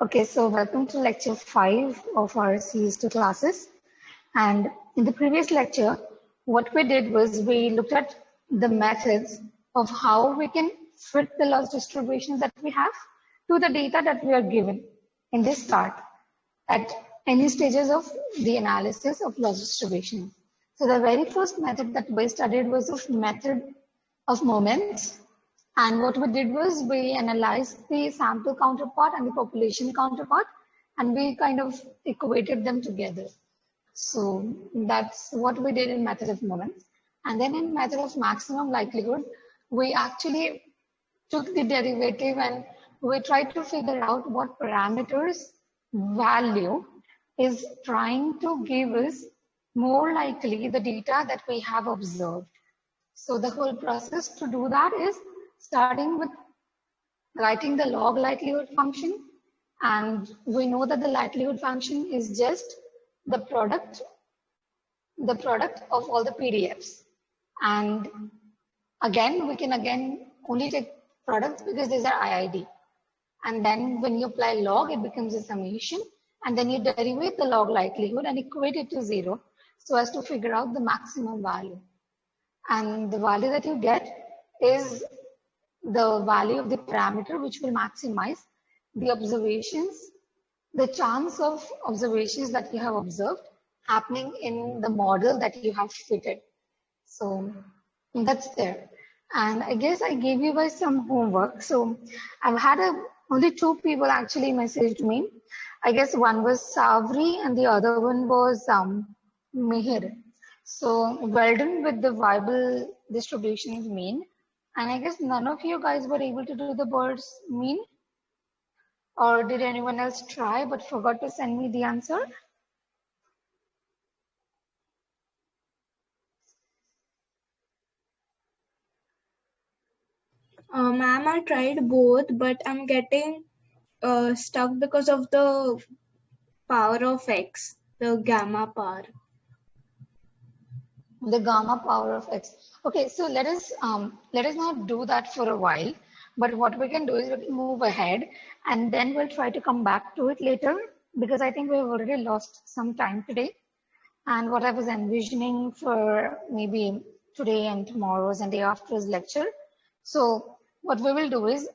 Okay, so welcome to lecture 5 of our CS2 classes. And in the previous lecture, what we did was we looked at the methods of how we can fit the loss distributions that we have to the data that we are given in this chart at any stages of the analysis of loss distribution. So the very first method that we studied was the method of moments. And what we did was we analyzed the sample counterpart and the population counterpart, and we kind of equated them together. So that's what we did in method of moments. And then in method of maximum likelihood, we actually took the derivative and we tried to figure out what parameters value is trying to give us more likely the data that we have observed. So the whole process to do that is starting with writing the log likelihood function. And we know that the likelihood function is just the product of all the PDFs. And again, we can only take products because these are IID. And then when you apply log, it becomes a summation. And then you derivate the log likelihood and equate it to 0 so as to figure out the maximum value. And the value that you get is the value of the parameter which will maximize the observations, the chance of observations that you have observed happening in the model that you have fitted. So that's there. And I guess I gave you guys some homework. So I've had only 2 people actually messaged me. I guess one was Savri and the other one was Mihir. So well done with the viable distributions mean. And I guess none of you guys were able to do the birds mean. Or did anyone else try but forgot to send me the answer? Ma'am, I tried both, but I'm getting stuck because of the power of x, the gamma power. The gamma power of x. Okay, so let us not do that for a while. But what we can do is we can move ahead and then we'll try to come back to it later because I think we've already lost some time today. And what I was envisioning for maybe today and tomorrow's and day after's lecture. So what we will do is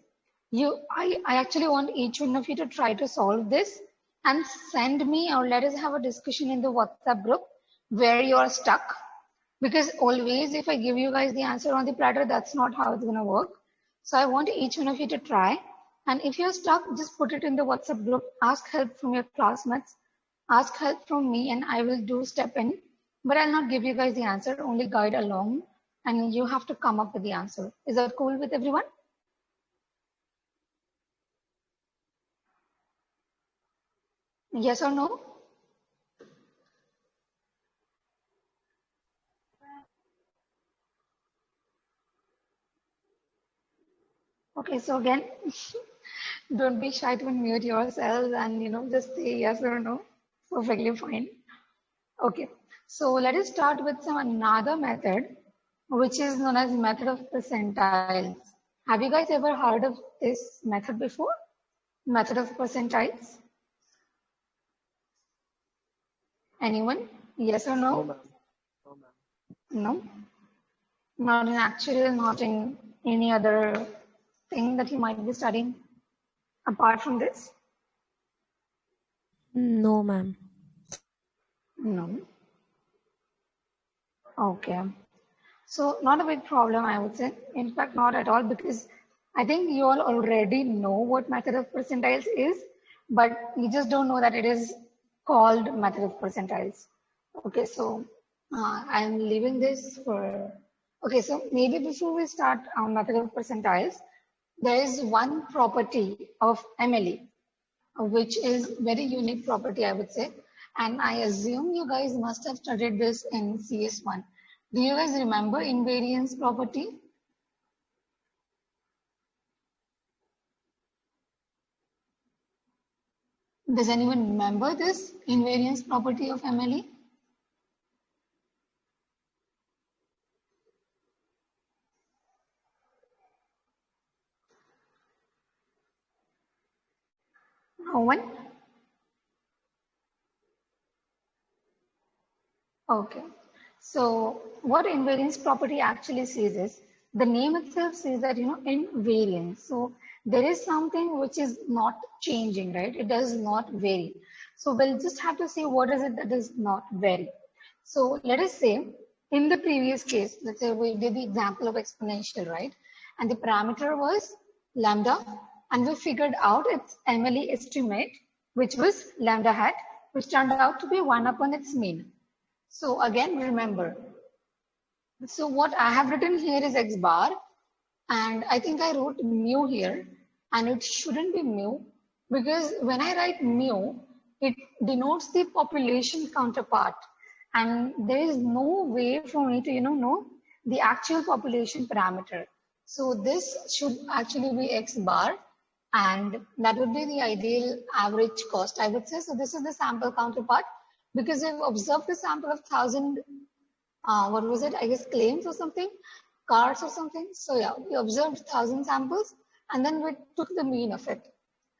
I actually want each one of you to try to solve this and send me, or let us have a discussion in the WhatsApp group where you're stuck. Because always if I give you guys the answer on the platter, that's not how it's gonna work. So I want each one of you to try. And if you're stuck, just put it in the WhatsApp group, ask help from your classmates, ask help from me, and I will do step in. But I'll not give you guys the answer, only guide along, and you have to come up with the answer. Is that cool with everyone? Yes or no? Okay, so again, don't be shy to unmute yourselves and just say yes or no. Perfectly fine. Okay, so let us start with another method, which is known as method of percentiles. Have you guys ever heard of this method before? Method of percentiles? Anyone? Yes or no? No, ma'am. No? Not in actual, not in any other thing that you might be studying apart from this? No, ma'am. No. Okay. So not a big problem, I would say. In fact, not at all, because I think you all already know what method of percentiles is, but you just don't know that it is called method of percentiles. Okay, so I'm leaving this for, okay, so maybe before we start our method of percentiles, there is one property of MLE, which is very unique property, I would say. And I assume you guys must have studied this in CS1. Do you guys remember invariance property? Does anyone remember this invariance property of MLE? No one? Okay. So what invariance property actually says is, the name itself says that, invariance. So there is something which is not changing, right? It does not vary. So we'll just have to see what is it that does not vary. So let us say in the previous case, let's say we did the example of exponential, right? And the parameter was lambda, and we figured out its MLE estimate, which was lambda hat, which turned out to be 1 upon its mean. So again, remember, so what I have written here is X bar, and I think I wrote mu here, and it shouldn't be mu, because when I write mu, it denotes the population counterpart, and there is no way for me to, know the actual population parameter. So this should actually be X bar, and that would be the ideal average cost, I would say. So this is the sample counterpart, because we've observed a sample of 1,000, what was it? I guess claims or something, cars or something. So yeah, we observed 1,000 samples, and then we took the mean of it.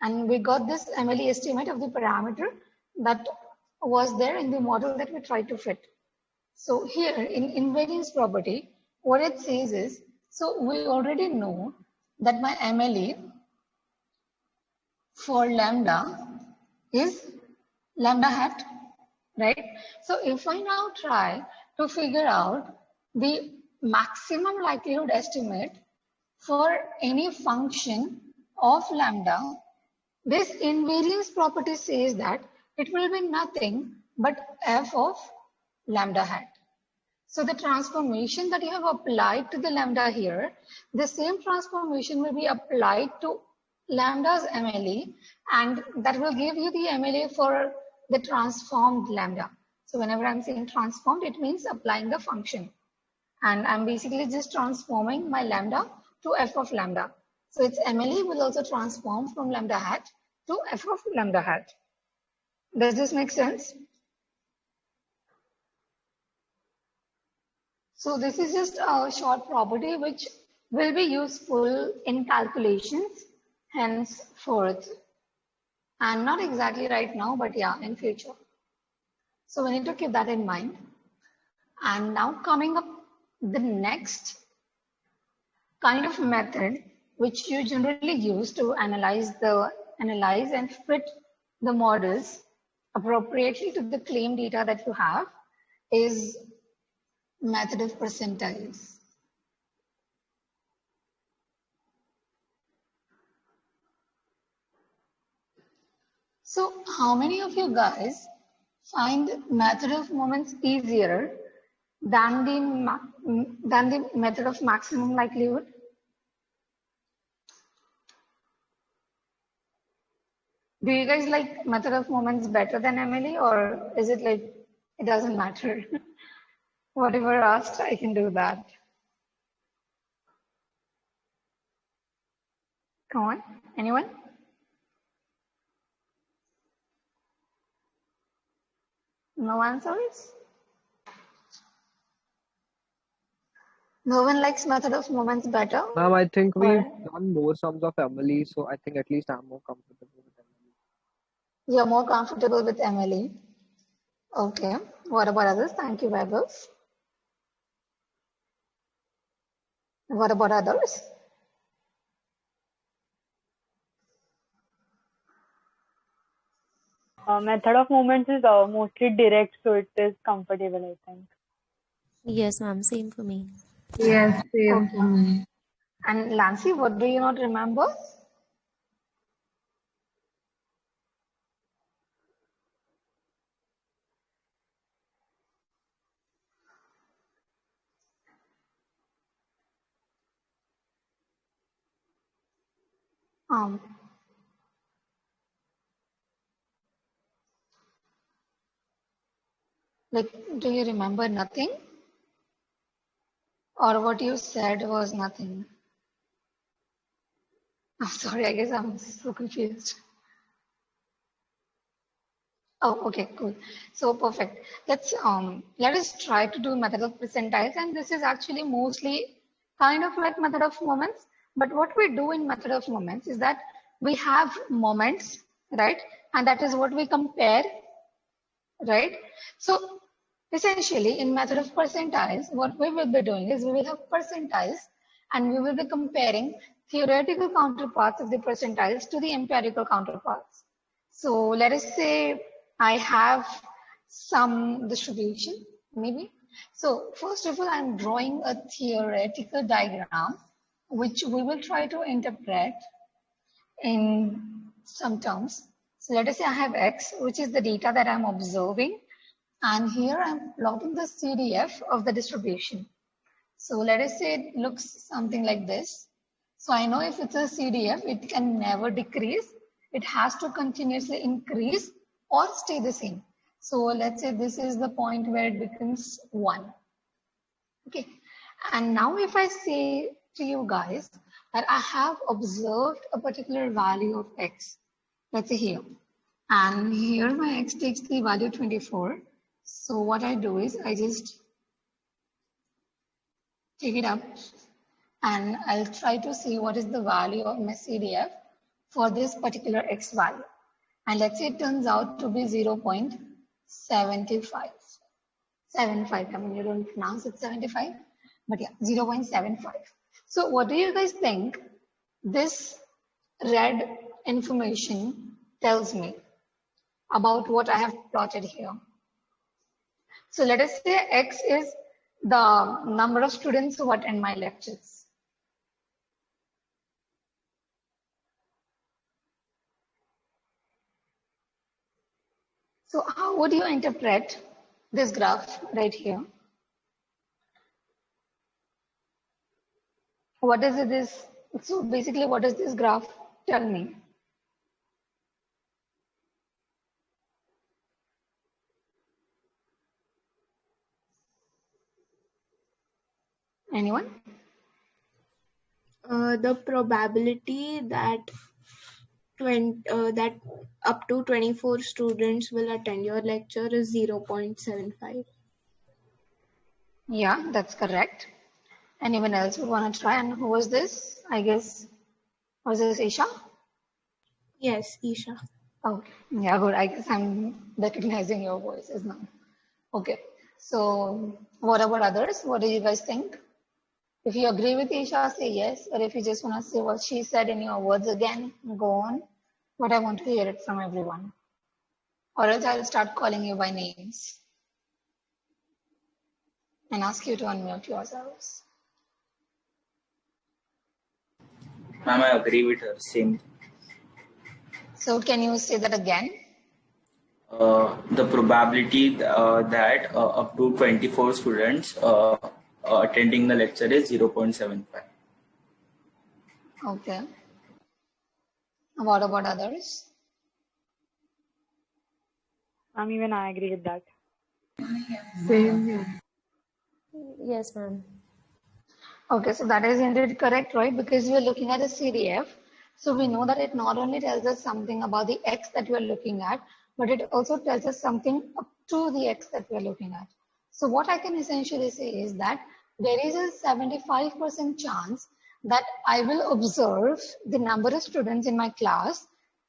And we got this MLE estimate of the parameter that was there in the model that we tried to fit. So here in invariance property, what it says is, so we already know that my MLE for lambda is lambda hat, right? So if I now try to figure out the maximum likelihood estimate for any function of lambda, this invariance property says that it will be nothing but f of lambda hat. So the transformation that you have applied to the lambda here, the same transformation will be applied to lambda's MLE, and that will give you the MLE for the transformed lambda. So whenever I'm saying transformed, it means applying the function. And I'm basically just transforming my lambda to f of lambda. So its MLE will also transform from lambda hat to f of lambda hat. Does this make sense? So this is just a short property which will be useful in calculations henceforth. And not exactly right now, but yeah, in future. So we need to keep that in mind. And now coming up the next kind of method which you generally use to analyze and fit the models appropriately to the claim data that you have is method of percentiles. So how many of you guys find method of moments easier than the method of maximum likelihood? Do you guys like method of moments better than MLE, or is it like it doesn't matter? Whatever asked, I can do that. Come on, anyone? No answers? No one likes method of moments better? Ma'am, I think we've done more sums of Emily, so I think at least I'm more comfortable with Emily. You're more comfortable with MLE. Okay. What about others? Thank you, Vaibhav. What about others? Method of moments is mostly direct, so it is comfortable, I think. Yes, ma'am. Same for me. Yes, same for me. And Lancy, what do you not remember? Like, do you remember nothing? Or what you said was nothing? I'm sorry, I guess I'm so confused. Oh, okay, cool. So perfect. Let us try to do method of percentiles, and this is actually mostly kind of like method of moments. But what we do in method of moments is that we have moments right? And that is what we compare, right? So essentially in method of percentiles, what we will be doing is we will have percentiles and we will be comparing theoretical counterparts of the percentiles to the empirical counterparts. So let us say I have some distribution, maybe. So first of all, I'm drawing a theoretical diagram, which we will try to interpret in some terms. So let us say I have X, which is the data that I'm observing. And here I'm plotting the CDF of the distribution. So let us say it looks something like this. So I know if it's a CDF, it can never decrease. It has to continuously increase or stay the same. So let's say this is the point where it becomes 1. Okay. And now if I say to you guys that I have observed a particular value of X, let's say here, and here my X takes the value 24. So what I do is I just take it up and I'll try to see what is the value of my CDF for this particular X value. And let's say it turns out to be 0.75. 75, I mean, you don't pronounce it 75, but yeah, 0.75. So what do you guys think this red information tells me about what I have plotted here? So let us say X is the number of students who attend my lectures. So how would you interpret this graph right here? What is this? So basically, what does this graph tell me? Anyone? The probability that that up to 24 students will attend your lecture is 0.75. Yeah, that's correct. Anyone else would want to try? And who was this? I guess, was this Isha? Yes, Isha. Okay, yeah, good. I guess I'm recognizing your voices now. Okay, so what about others? What do you guys think? If you agree with Isha, say yes. Or if you just want to say what she said in your words again, go on. But I want to hear it from everyone. Or else I'll start calling you by names and ask you to unmute yourselves. Ma'am, I agree with her. Same. So can you say that again? The probability that up to 24 students attending the lecture is 0.75. Okay. What about others? Even I agree with that. Same here. Yes, ma'am. Okay, so that is indeed correct, right? Because we are looking at a CDF. So we know that it not only tells us something about the X that we are looking at, but it also tells us something up to the X that we are looking at. So what I can essentially say is that there is a 75% chance that I will observe the number of students in my class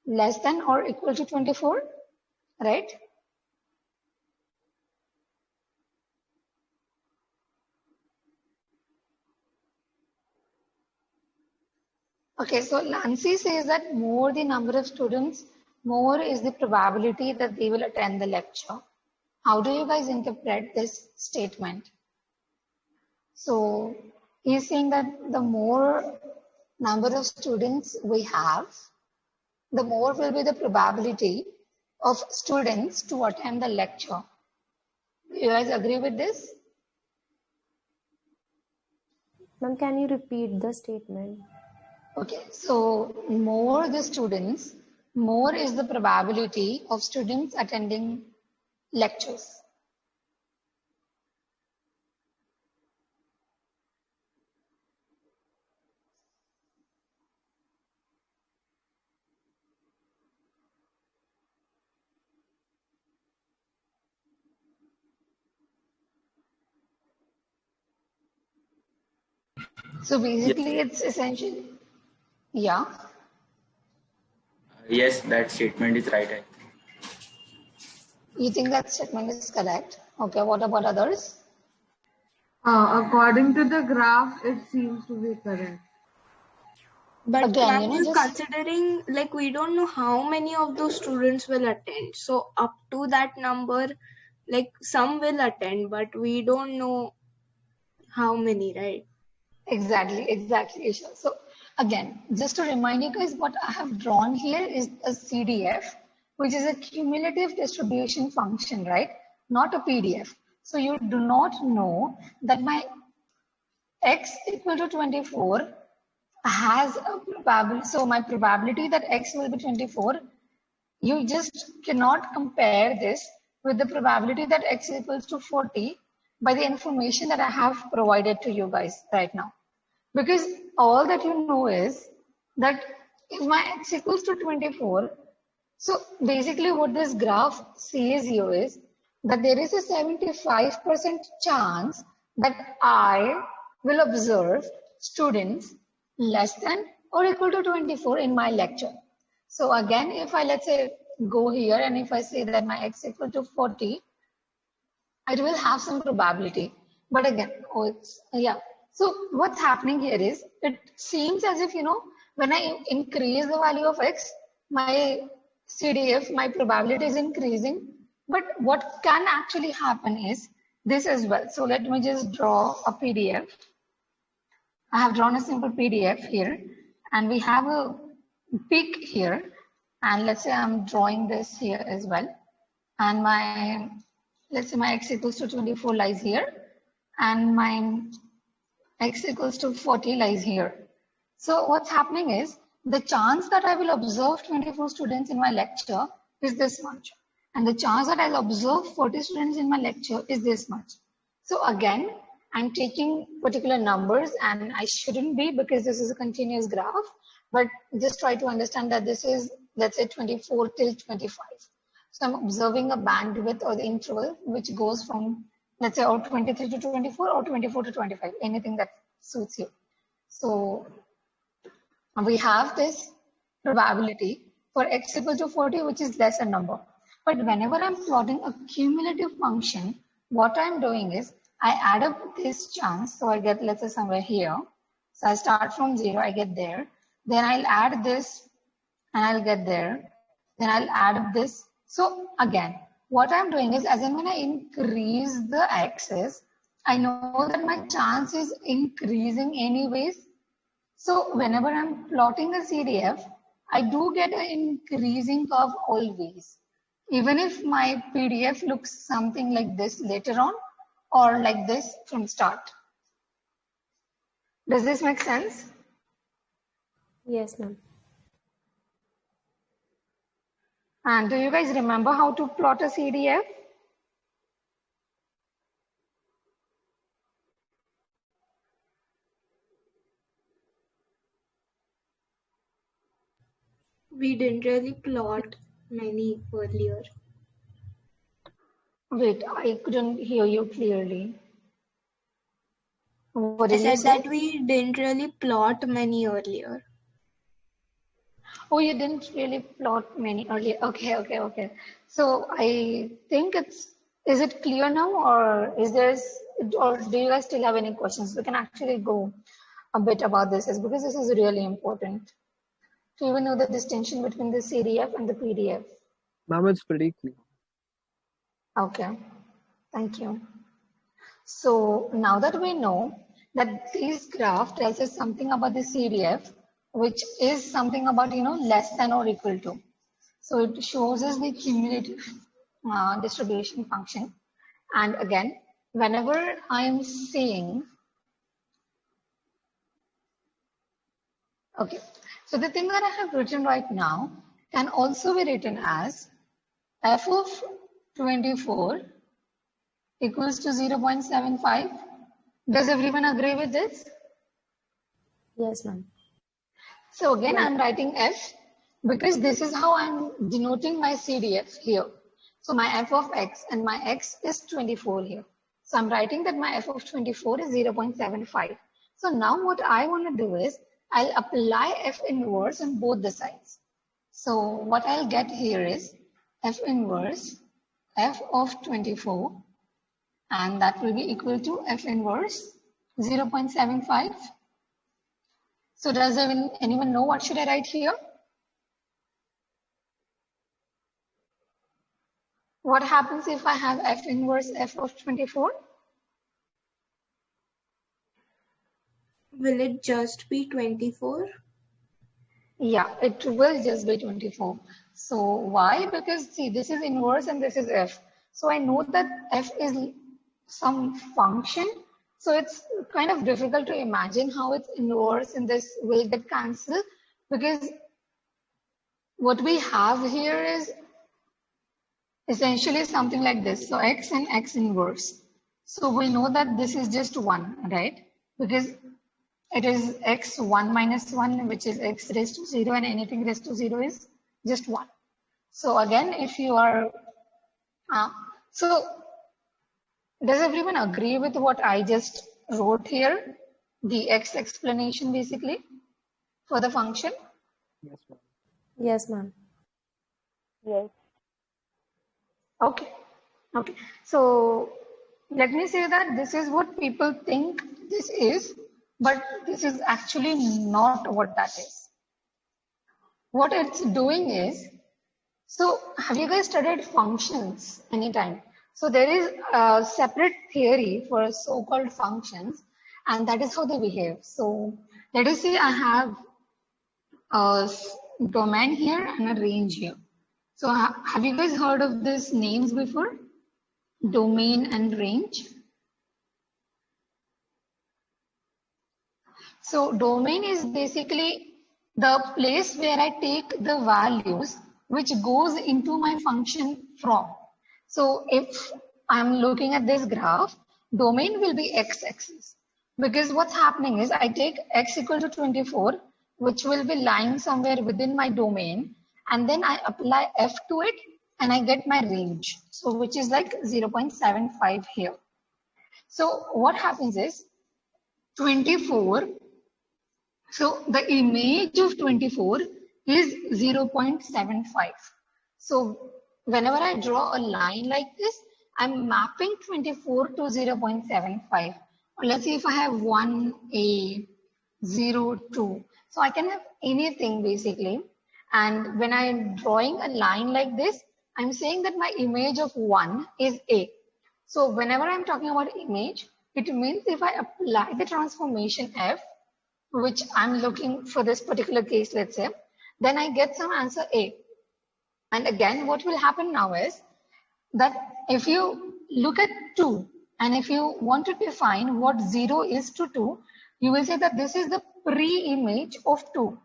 less than or equal to 24, right? Okay, so Nancy says that more the number of students, more is the probability that they will attend the lecture. How do you guys interpret this statement? So he's saying that the more number of students we have, the more will be the probability of students to attend the lecture. Do you guys agree with this? Ma'am, can you repeat the statement? Okay, so more the students, more is the probability of students attending lectures. So basically it's essentially, yeah. Yes, that statement is right. I think. You think that statement is correct? Okay, what about others? According to the graph, it seems to be correct. But Again, ma'am, we're considering like we don't know how many of those students will attend. So up to that number, like some will attend, but we don't know how many, right? Exactly, Isha. So again, just to remind you guys, what I have drawn here is a CDF, which is a cumulative distribution function, right? Not a PDF. So you do not know that my x equal to 24 has a probability. So my probability that x will be 24, you just cannot compare this with the probability that x equals to 40 by the information that I have provided to you guys right now. Because all that you know is that if my x equals to 24, so basically what this graph says you is that there is a 75% chance that I will observe students less than or equal to 24 in my lecture. So again, if I, let's say, go here and if I say that my x equal to 40, it will have some probability. But again, yeah. So what's happening here is it seems as if, when I increase the value of x, my CDF, my probability is increasing. But what can actually happen is this as well. So let me just draw a PDF. I have drawn a simple PDF here and we have a peak here. And let's say I'm drawing this here as well. And let's say my x equals to 24 lies here and my x equals to 40 lies here. So what's happening is the chance that I will observe 24 students in my lecture is this much. And the chance that I'll observe 40 students in my lecture is this much. So again, I'm taking particular numbers and I shouldn't be because this is a continuous graph, but just try to understand that this is, let's say 24 till 25. So I'm observing a bandwidth or the interval which goes from, let's say, or 23 to 24 or 24 to 25, anything that suits you. So we have this probability for x equal to 40, which is lesser number. But whenever I'm plotting a cumulative function, what I'm doing is I add up this chance. So I get, let's say, somewhere here. So I start from 0, I get there. Then I'll add this and I'll get there. Then I'll add this. So again, what I'm doing is, as in when I increase the x's, I know that my chance is increasing anyways. So whenever I'm plotting a CDF, I do get an increasing curve always. Even if my PDF looks something like this later on or like this from start. Does this make sense? Yes, ma'am. And do you guys remember how to plot a CDF? We didn't really plot many earlier. Wait, I couldn't hear you clearly. What I did you said say? that we didn't really plot many earlier. Oh, you didn't really plot many earlier. Okay. So I think is it clear now or or do you guys still have any questions? We can actually go a bit about this because this is really important to even know the distinction between the CDF and the PDF. Ma'am, it's pretty clear. Okay, thank you. So now that we know that this graph tells us something about the CDF, which is something about, less than or equal to. So it shows us the cumulative distribution function. And again, whenever I'm saying, okay, so the thing that I have written right now can also be written as f of 24 equals to 0.75. Does everyone agree with this? Yes, ma'am. So again, I'm writing f because this is how I'm denoting my CDF here. So my f of x and my x is 24 here. So I'm writing that my f of 24 is 0.75. So now what I want to do is I'll apply f inverse on both the sides. So what I'll get here is F inverse F of 24, and that will be equal to F inverse 0.75. So does anyone know what should I write here? What happens if I have F inverse F of 24? Will it just be 24? Yeah, it will just be 24. So why? Because see, this is inverse and this is F. So I know that F is some function. So it's kind of difficult to imagine how it's inverse and this will get cancelled, because what we have here is essentially something like this. So X and X inverse. So we know that this is just 1, right? Because it is x1 minus 1, which is x raised to 0, and anything raised to 0 is just 1. So again, if you are, so does everyone agree with what I just wrote here? The x explanation basically for the function? Yes, ma'am. Yes, ma'am. Yes. Okay. Okay. So let me say that this is what people think this is, but this is actually not what that is. What it's doing is, so have you guys studied functions anytime? So there is a separate theory for so-called functions, and that is how they behave. So let us say I have a domain here and a range here. So have you guys heard of these names before? Domain and range. So domain is basically the place where I take the values which goes into my function from. So if I'm looking at this graph, domain will be x-axis, because what's happening is I take x equal to 24, which will be lying somewhere within my domain, and then I apply f to it and I get my range. So which is like 0.75 here. So what happens is 24, so the image of 24 is 0.75. So whenever I draw a line like this, I'm mapping 24 to 0.75. Or let's say if I have 1A, 0, 2. So I can have anything basically. And when I'm drawing a line like this, I'm saying that my image of 1 is A. So whenever I'm talking about image, it means if I apply the transformation F, which I'm looking for this particular case, let's say, then I get some answer A. And again, what will happen now is that if you look at 2, and if you want to define what 0 is to 2, you will say that this is the pre-image of 2.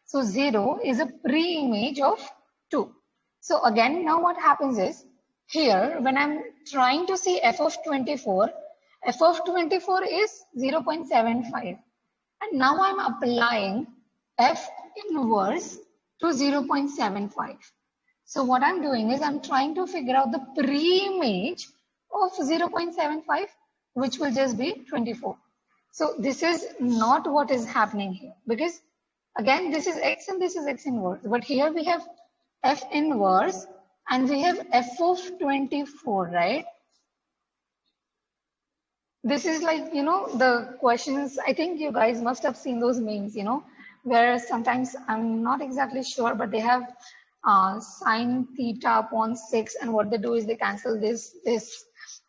So 0 is a pre-image of 2. So again, now what happens is, here, when I'm trying to see f of 24, f of 24 is 0.75. And now I'm applying f inverse to 0.75. So what I'm doing is I'm trying to figure out the pre-image of 0.75, which will just be 24. So this is not what is happening here, because again, this is x and this is x inverse. But here we have f inverse and we have f of 24, right? This is like, the questions, I think you guys must have seen those memes, where sometimes I'm not exactly sure, but they have sine theta upon 6, and what they do is they cancel this,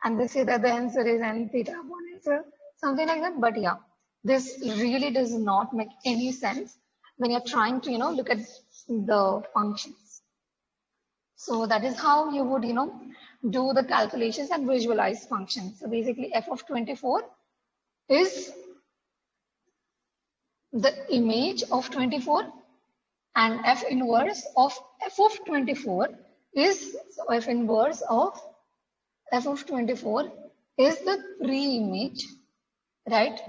and they say that the answer is n theta upon answer, something like that. But yeah, this really does not make any sense when you're trying to, look at the functions. So that is how you would, do the calculations and visualize functions. So basically f of 24 is the image of 24, and f inverse of f of 24 is, so f inverse of f of 24 is the pre-image, right,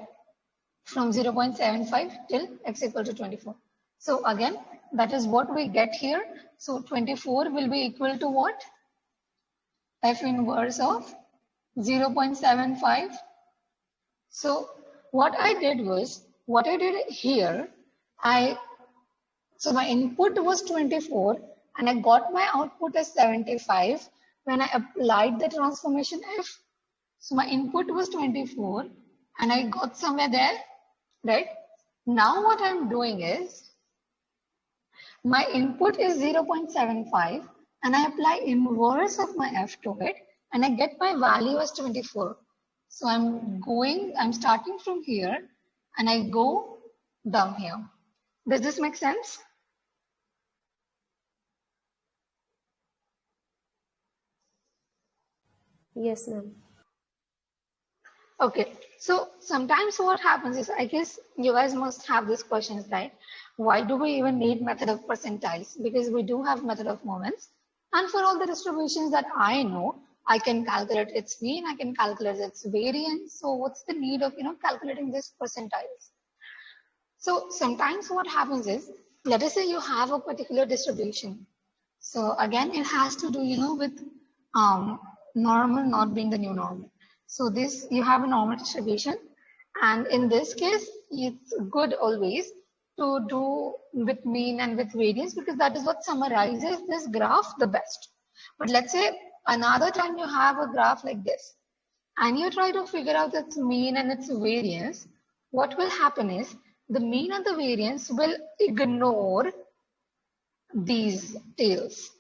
from 0.75 till x equal to 24. So again, that is what we get here. So 24 will be equal to what? F inverse of 0.75. So what I did here, I So my input was 24 and I got my output as 75 when I applied the transformation F. So my input was 24 and I got somewhere there, right? Now what I'm doing is my input is 0.75 and I apply inverse of my F to it and I get my value as 24. So I'm starting from here and I go down here. Does this make sense? Yes, ma'am. Okay, so sometimes what happens is, I guess you guys must have these questions, right? Why do we even need method of percentiles? Because we do have method of moments. And for all the distributions that I know, I can calculate its mean, I can calculate its variance. So what's the need of, calculating this percentiles? So sometimes what happens is, let us say you have a particular distribution. So again, it has to do, with normal not being the new normal. So this, you have a normal distribution. And in this case, it's good always to do with mean and with variance because that is what summarizes this graph the best. But let's say another time you have a graph like this and you try to figure out its mean and its variance, what will happen is the mean and the variance will ignore these tails.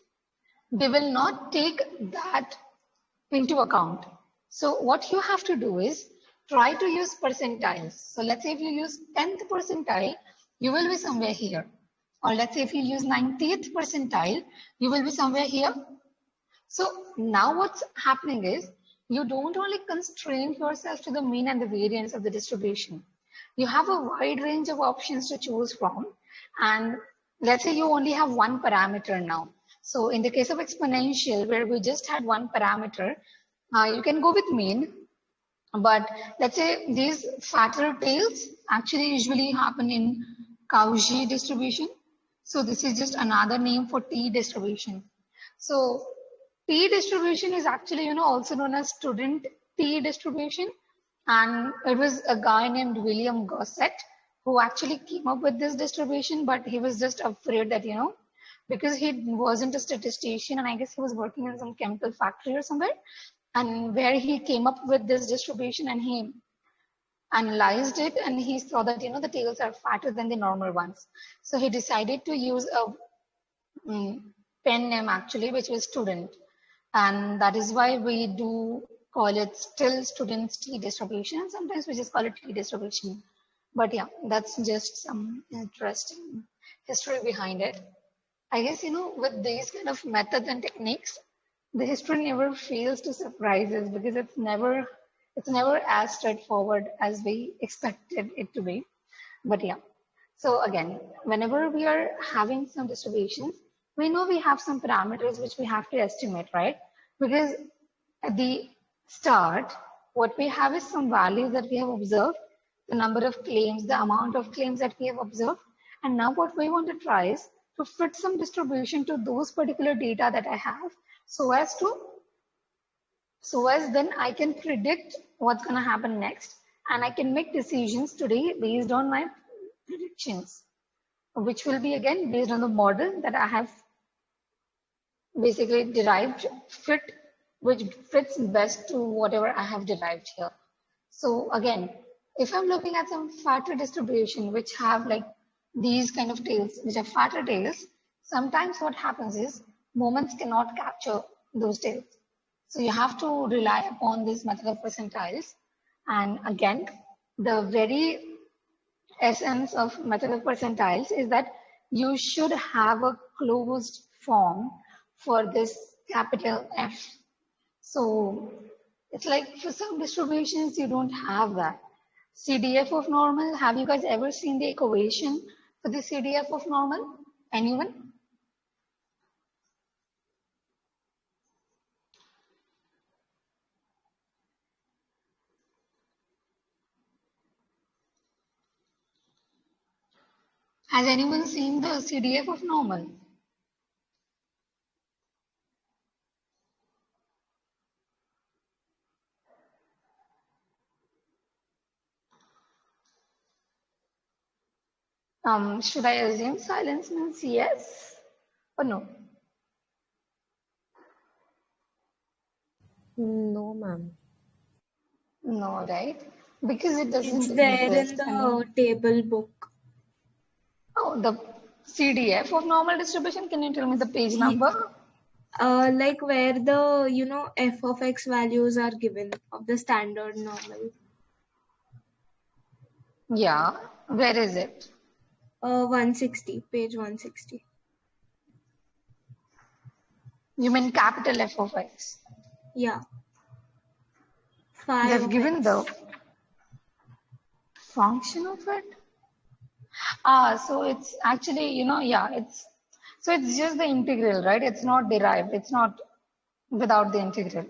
They will not take that into account. So what you have to do is try to use percentiles. So let's say if you use 10th percentile, you will be somewhere here. Or let's say if you use 90th percentile, you will be somewhere here. So now what's happening is you don't only constrain yourself to the mean and the variance of the distribution. You have a wide range of options to choose from. And let's say you only have one parameter now. So in the case of exponential, where we just had one parameter, you can go with mean. But let's say these fatter tails actually usually happen in Cauchy distribution. So this is just another name for T distribution. So T distribution is actually, also known as student T distribution. And it was a guy named William Gossett who actually came up with this distribution, but he was just afraid that, because he wasn't a statistician and I guess he was working in some chemical factory or somewhere, and where he came up with this distribution and he analyzed it and he saw that, the tails are fatter than the normal ones. So he decided to use a pen name actually, which was student. And that is why we do call it still students T distribution. Sometimes we just call it T distribution. But yeah, that's just some interesting history behind it. I guess, with these kind of methods and techniques, the history never fails to surprise us because it's never as straightforward as we expected it to be. But yeah, so again, whenever we are having some distributions, we know we have some parameters which we have to estimate, right? Because at the start, what we have is some values that we have observed, the number of claims, the amount of claims that we have observed. And now what we want to try is to fit some distribution to those particular data that I have so as then I can predict what's going to happen next and I can make decisions today based on my predictions, which will be again based on the model that I have basically derived which fits best to whatever I have derived here. So again, if I'm looking at some fatter distribution which have like these kind of tails, which are fatter tails, sometimes what happens is moments cannot capture those tails. So you have to rely upon this method of percentiles. And again, the very essence of method of percentiles is that you should have a closed form for this capital F. So it's like for some distributions, you don't have that. CDF of normal, have you guys ever seen the equation for the CDF of normal? Anyone? Has anyone seen the CDF of normal? Should I assume silence means yes or no? No, ma'am. No, right? Because it It's doesn't there in exist. the table book. Oh, the CDF of normal distribution. Can you tell me the page number? Like where the f of x values are given of the standard normal. Yeah. Where is it? 160, page 160. You mean capital F of X? Yeah. Phi They've of given x. the function of it. So it's actually, yeah, so it's just the integral, right? It's not derived. It's not without the integral.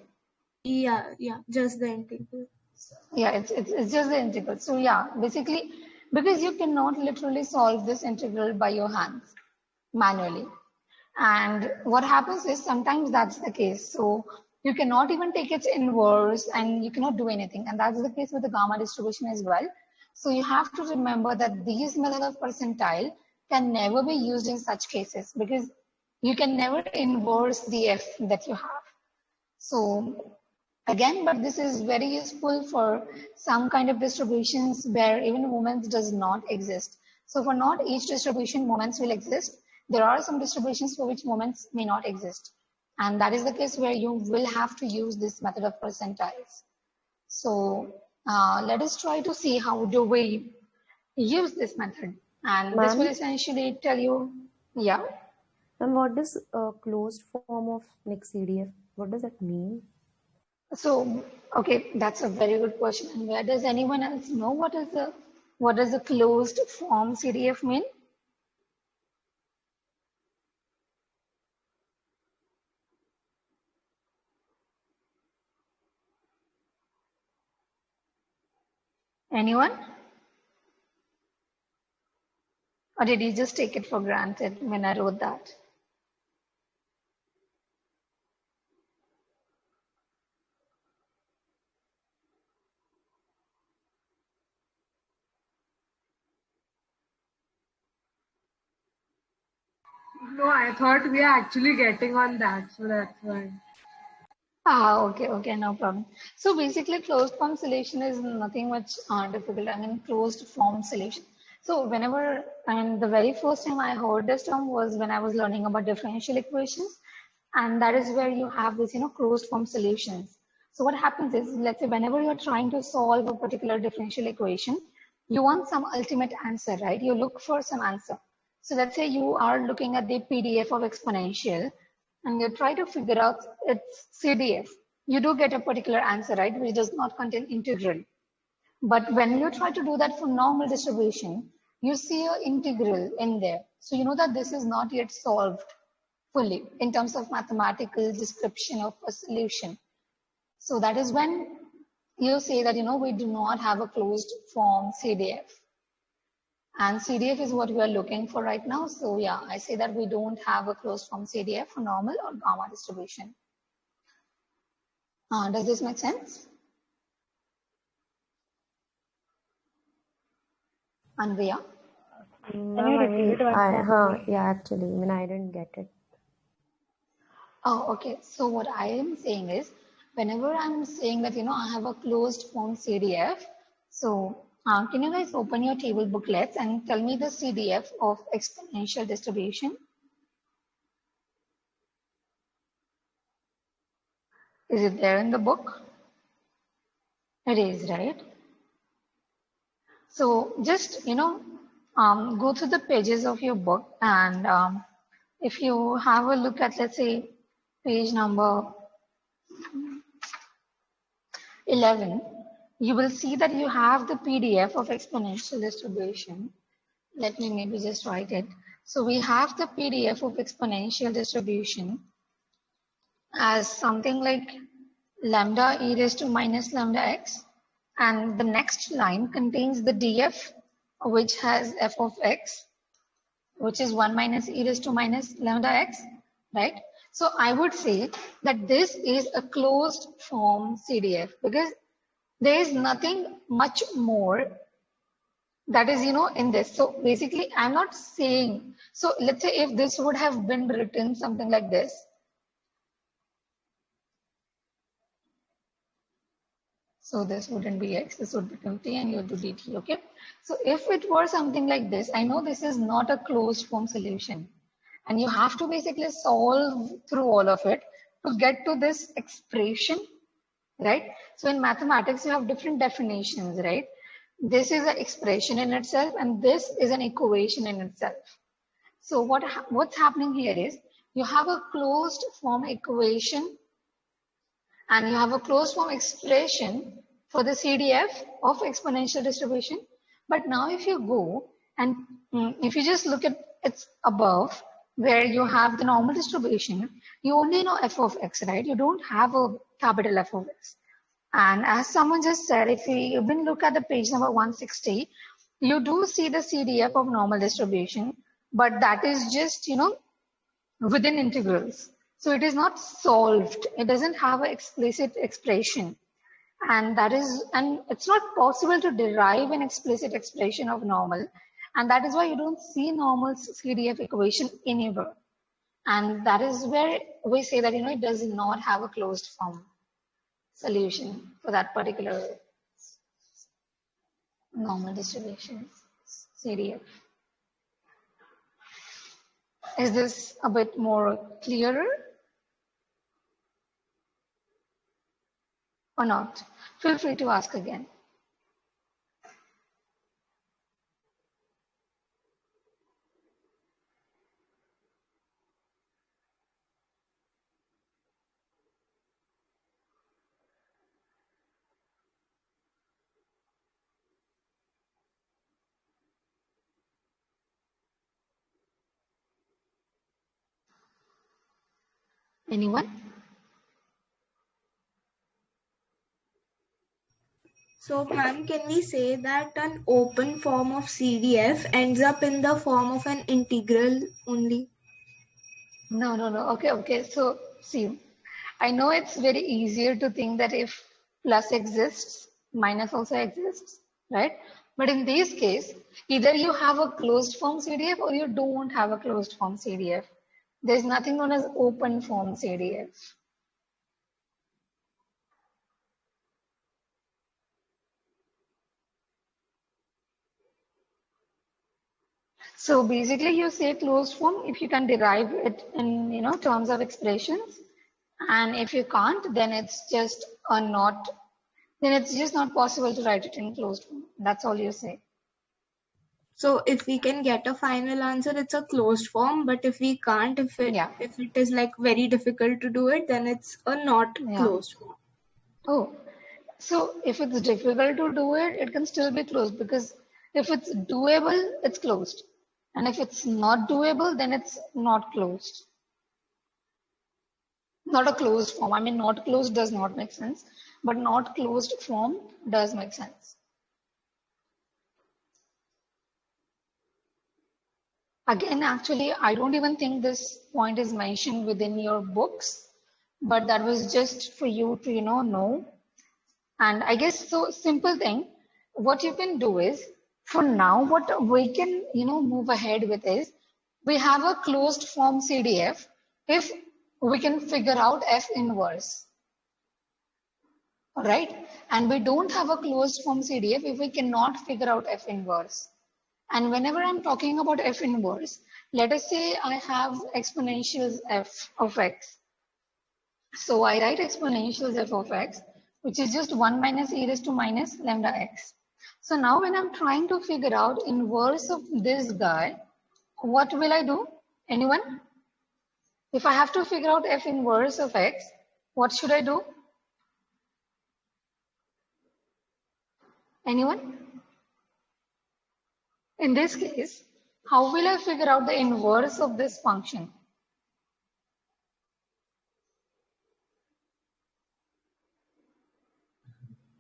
Yeah, just the integral. Yeah, it's just the integral. So yeah, basically, because you cannot literally solve this integral by your hands manually. And what happens is sometimes that's the case. So you cannot even take its inverse and you cannot do anything. And that's the case with the gamma distribution as well. So you have to remember that these methods of percentile can never be used in such cases because you can never inverse the f that you have. So again, but this is very useful for some kind of distributions where even moments does not exist. So for not each distribution moments will exist. There are some distributions for which moments may not exist. And that is the case where you will have to use this method of percentiles. So let us try to see how do we use this method. And this will Ma'am? essentially tell you, yeah. And what is a closed form of mixed CDF? What does that mean? So, okay, that's a very good question. And where does anyone else know what does a closed form CDF mean? Anyone? Or did you just take it for granted when I wrote that? No, I thought we are actually getting on that, so that's why. Okay, no problem. So basically, closed form solution is nothing much difficult. I mean, closed form solution. So whenever, the very first time I heard this term was when I was learning about differential equations, and that is where you have this, closed form solutions. So what happens is, let's say, whenever you're trying to solve a particular differential equation, you want some ultimate answer, right? You look for some answer. So let's say you are looking at the PDF of exponential, and you try to figure out its CDF, you do get a particular answer, right, which does not contain integral. But when you try to do that for normal distribution, you see an integral in there. So you know that this is not yet solved fully in terms of mathematical description of a solution. So that is when you say that, we do not have a closed form CDF. And CDF is what we are looking for right now. So yeah, I say that we don't have a closed form CDF for normal or gamma distribution. Does this make sense? Andrea? Can you repeat it once more, please? Yeah, actually, I didn't get it. Oh, okay. So what I am saying is, whenever I'm saying that, I have a closed form CDF, so can you guys open your table booklets and tell me the CDF of exponential distribution? Is it there in the book? It is, right? So just, go through the pages of your book, and if you have a look at, let's say, page number 11, you will see that you have the PDF of exponential distribution. Let me maybe just write it. So we have the PDF of exponential distribution as something like lambda e raised to minus lambda x. And the next line contains the df, which has f of x, which is 1 minus e raised to minus lambda x, right? So I would say that this is a closed form CDF because there is nothing much more That is, in this. So basically, I'm not saying, so let's say if this would have been written something like this. So this wouldn't be x, this would become t, and you do dt, okay? So if it were something like this, I know this is not a closed form solution. And you have to basically solve through all of it to get to this expression, right? So in mathematics, you have different definitions, right? This is an expression in itself, and this is an equation in itself. So what's happening here is you have a closed form equation and you have a closed form expression for the CDF of exponential distribution. But now if you go and if you just look at it's above where you have the normal distribution, you only know f of x, right? You don't have a capital F of x. And as someone just said, if you even look at the page number 160, you do see the CDF of normal distribution, but that is just, within integrals. So it is not solved. It doesn't have an explicit expression. And it's not possible to derive an explicit expression of normal. And that is why you don't see normal CDF equation anywhere. And that is where we say that, it does not have a closed form solution for that particular normal distribution CDF. Is this a bit more clearer or not? Feel free to ask again. Anyone? So, ma'am, can we say that an open form of CDF ends up in the form of an integral only? No. Okay. So, see, I know it's very easier to think that if plus exists, minus also exists, right? But in this case, either you have a closed form CDF or you don't have a closed form CDF. There's nothing known as open form CDF. So basically you say closed form if you can derive it in terms of expressions, and if you can't, then it's just not possible to write it in closed form. That's all you say. So if we can get a final answer, it's a closed form. But if we can't, if it is like very difficult to do it, then it's a not closed form. Oh, so if it's difficult to do it, it can still be closed, because if it's doable, it's closed. And if it's not doable, then it's not closed. Not a closed form. I mean, not closed does not make sense, but not closed form does make sense. Again, actually, I don't even think this point is mentioned within your books, but that was just for you to, know. And I guess so simple thing, what you can do is, for now, what we can, move ahead with is, we have a closed form CDF if we can figure out F inverse. All right. And we don't have a closed form CDF if we cannot figure out F inverse. And whenever I'm talking about F inverse, let us say I have exponentials F of X. So I write exponentials F of X, which is just 1 minus e raised to minus lambda x. So now when I'm trying to figure out inverse of this guy, what will I do? Anyone? If I have to figure out F inverse of X, what should I do? Anyone? In this case, how will I figure out the inverse of this function?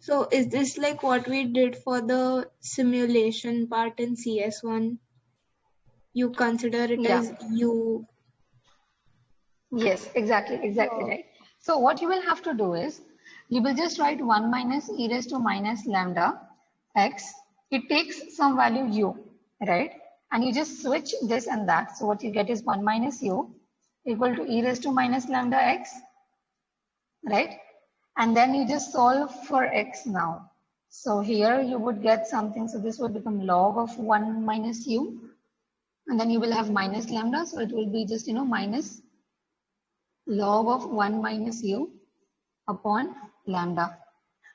So is this like what we did for the simulation part in CS1? You consider it as U. Yes, exactly right. So what you will have to do is, you will just write 1 minus e raised to minus lambda x it takes some value u, right? And you just switch this and that. So what you get is 1 minus u equal to e raised to minus lambda x, right? And then you just solve for x now. So here you would get something. So this would become log of 1 minus u. And then you will have minus lambda. So it will be just, minus log of 1 minus u upon lambda.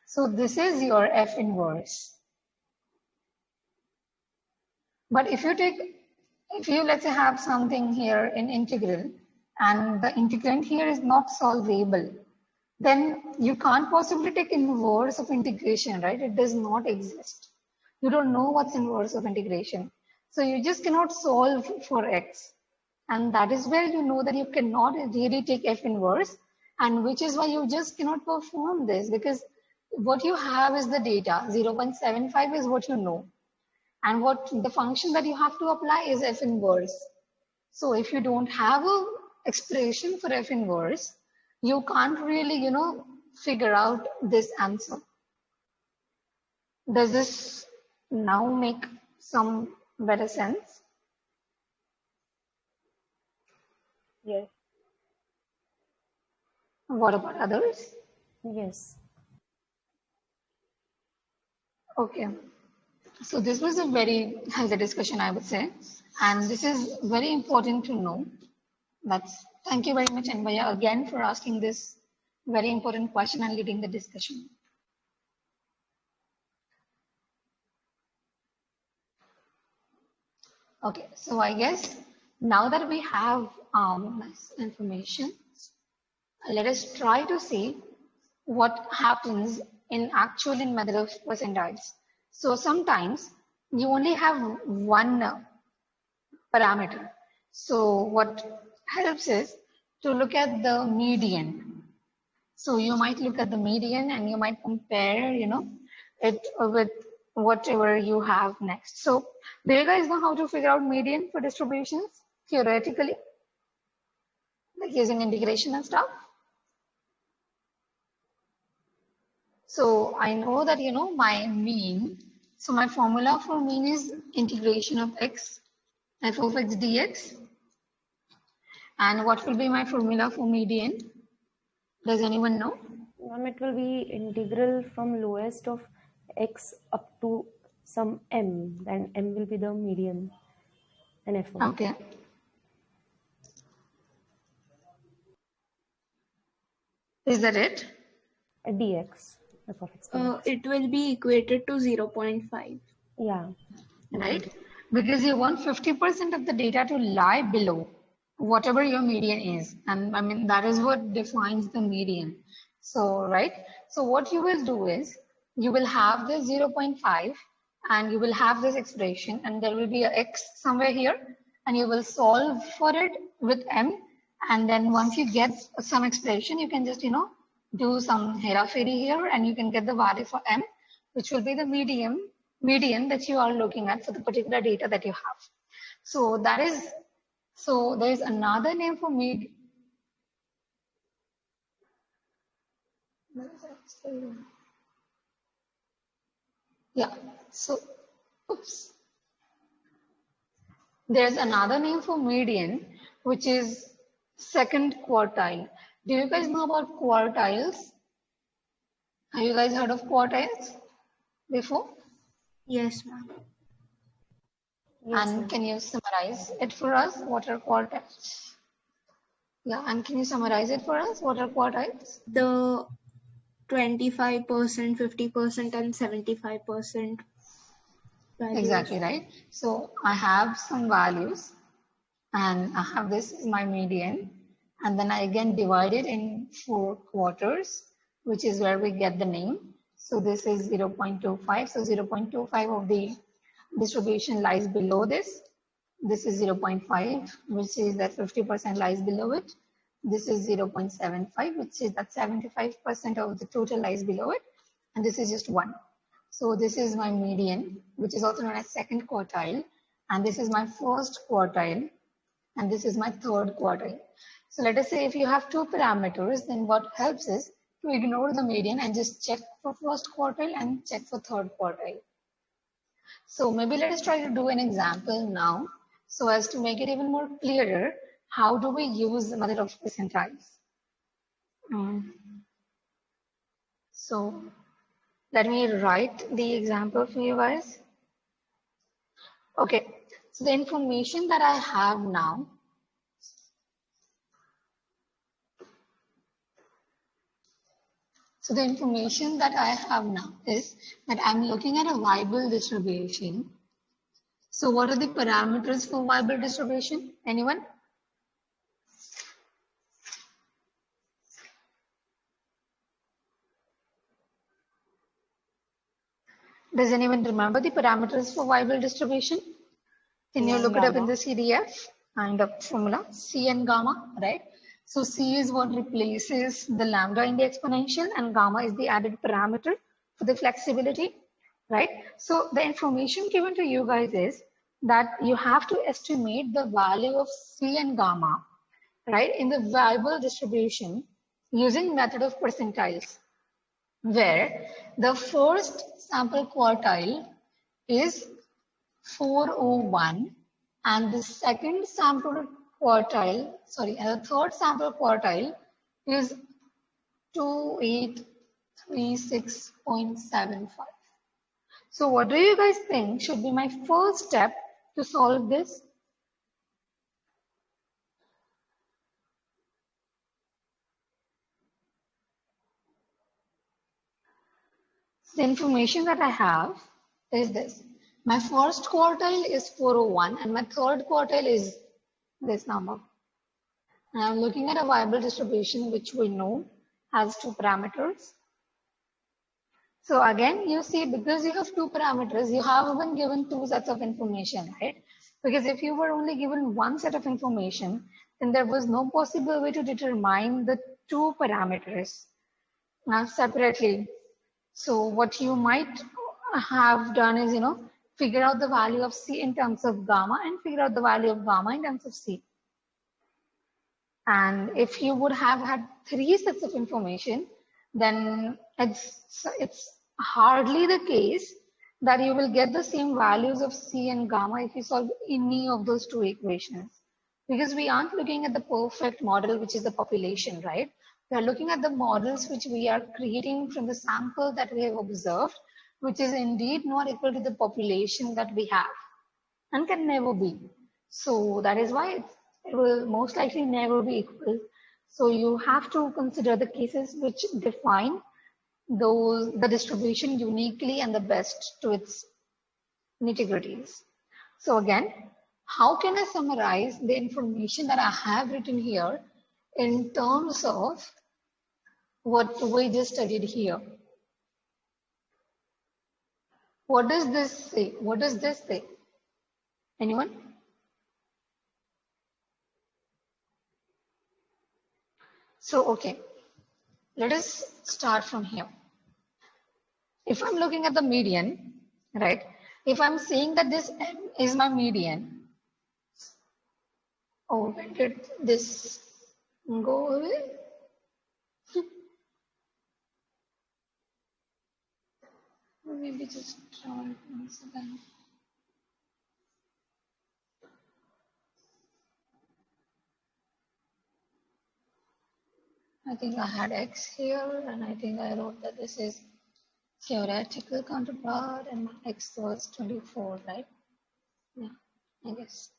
So this is your F inverse. But if you let's say have something here in integral and the integrand here is not solvable, then you can't possibly take inverse of integration, right? It does not exist. You don't know what's inverse of integration. So you just cannot solve for x. And that is where you know that you cannot really take F inverse, and which is why you just cannot perform this, because what you have is the data. 0.75 is what you know. And what the function that you have to apply is F inverse. So if you don't have a expression for F inverse, you can't really, figure out this answer. Does this now make some better sense? Yes. What about others? Yes. Okay. So this was a very healthy discussion, I would say. And this is very important to know. Thank you very much, Anvaya, again for asking this very important question and leading the discussion. Okay, so I guess now that we have this information, let us try to see what happens in method of percentiles. So sometimes you only have one parameter. So what helps is to look at the median. So you might look at the median and you might compare, it with whatever you have next. So do you guys know how to figure out median for distributions theoretically, like using integration and stuff? So I know that, my mean. So my formula for mean is integration of x, f of x dx. And what will be my formula for median? Does anyone know? Ma'am, it will be integral from lowest of x up to some m, and m will be the median and f of Okay. Is that it? dx, f of x dx. It will be equated to 0.5. Yeah. Right? Because you want 50% of the data to lie below whatever your median is. And I mean, that is what defines the median. So, right? So what you will do is you will have the 0.5 and you will have this expression and there will be a x somewhere here and you will solve for it with m. And then once you get some expression, you can just, do some hera-fairy here and you can get the value for m, which will be the median that you are looking at for the particular data that you have. So there is another name for median. Yeah, so, oops. There's another name for median, which is second quartile. Do you guys know about quartiles? Have you guys heard of quartiles before? Yes, ma'am. Yes, And ma'am. can you summarize it for us? What are quartiles? Yeah, and can you summarize it for us? What are quartiles? The 25%, 50%, and 75% values. Exactly right. So I have some values and I have this is my median. And then I again divide it in 4 quarters, which is where we get the name. So this is 0.25. So 0.25 of the distribution lies below this. This is 0.5, which is that 50% lies below it. This is 0.75, which is that 75% of the total lies below it. And this is just 1. So this is my median, which is also known as second quartile. And this is my first quartile. And this is my third quartile. So let us say if you have 2 parameters, then what helps is to ignore the median and just check for first quartile and check for third quartile. So maybe let us try to do an example now so as to make it even more clearer. How do we use the method of percentiles? So let me write the example for you guys. Okay, so the information that I have now is that I'm looking at a Weibull distribution. So what are the parameters for Weibull distribution? Anyone? Does anyone remember the parameters for Weibull distribution? Can you look it up in the CDF and the formula C and gamma, right? So C is what replaces the lambda in the exponential and gamma is the added parameter for the flexibility, right? So the information given to you guys is that you have to estimate the value of C and gamma, right, in the Weibull distribution using method of percentiles, where the first sample quartile is 401 and the second sample quartile, and the third sample quartile is 2836.75. So what do you guys think should be my first step to solve this? The information that I have is this. My first quartile is 401 and my third quartile is this number. And I'm looking at a Weibull distribution which we know has two parameters. So again, you see, because you have two parameters, you have been given two sets of information, right? Because if you were only given one set of information, then there was no possible way to determine the two parameters separately. So what you might have done is, figure out the value of C in terms of gamma and figure out the value of gamma in terms of C. And if you would have had three sets of information, then it's hardly the case that you will get the same values of C and gamma if you solve any of those two equations. Because we aren't looking at the perfect model, which is the population, right? We are looking at the models which we are creating from the sample that we have observed, which is indeed not equal to the population that we have and can never be. So that is why it will most likely never be equal. So you have to consider the cases which define the distribution uniquely and the best to its nitty-gritties. So again, how can I summarize the information that I have written here in terms of what we just studied here? What does this say? What does this say? Anyone? So, okay, let us start from here. If I'm looking at the median, right? If I'm saying that this M is my median, oh, when did this go away? Maybe just try it once again. I think I had X here, and I think I wrote that this is theoretical counterpart, and my X was 24, right? Yeah, I guess.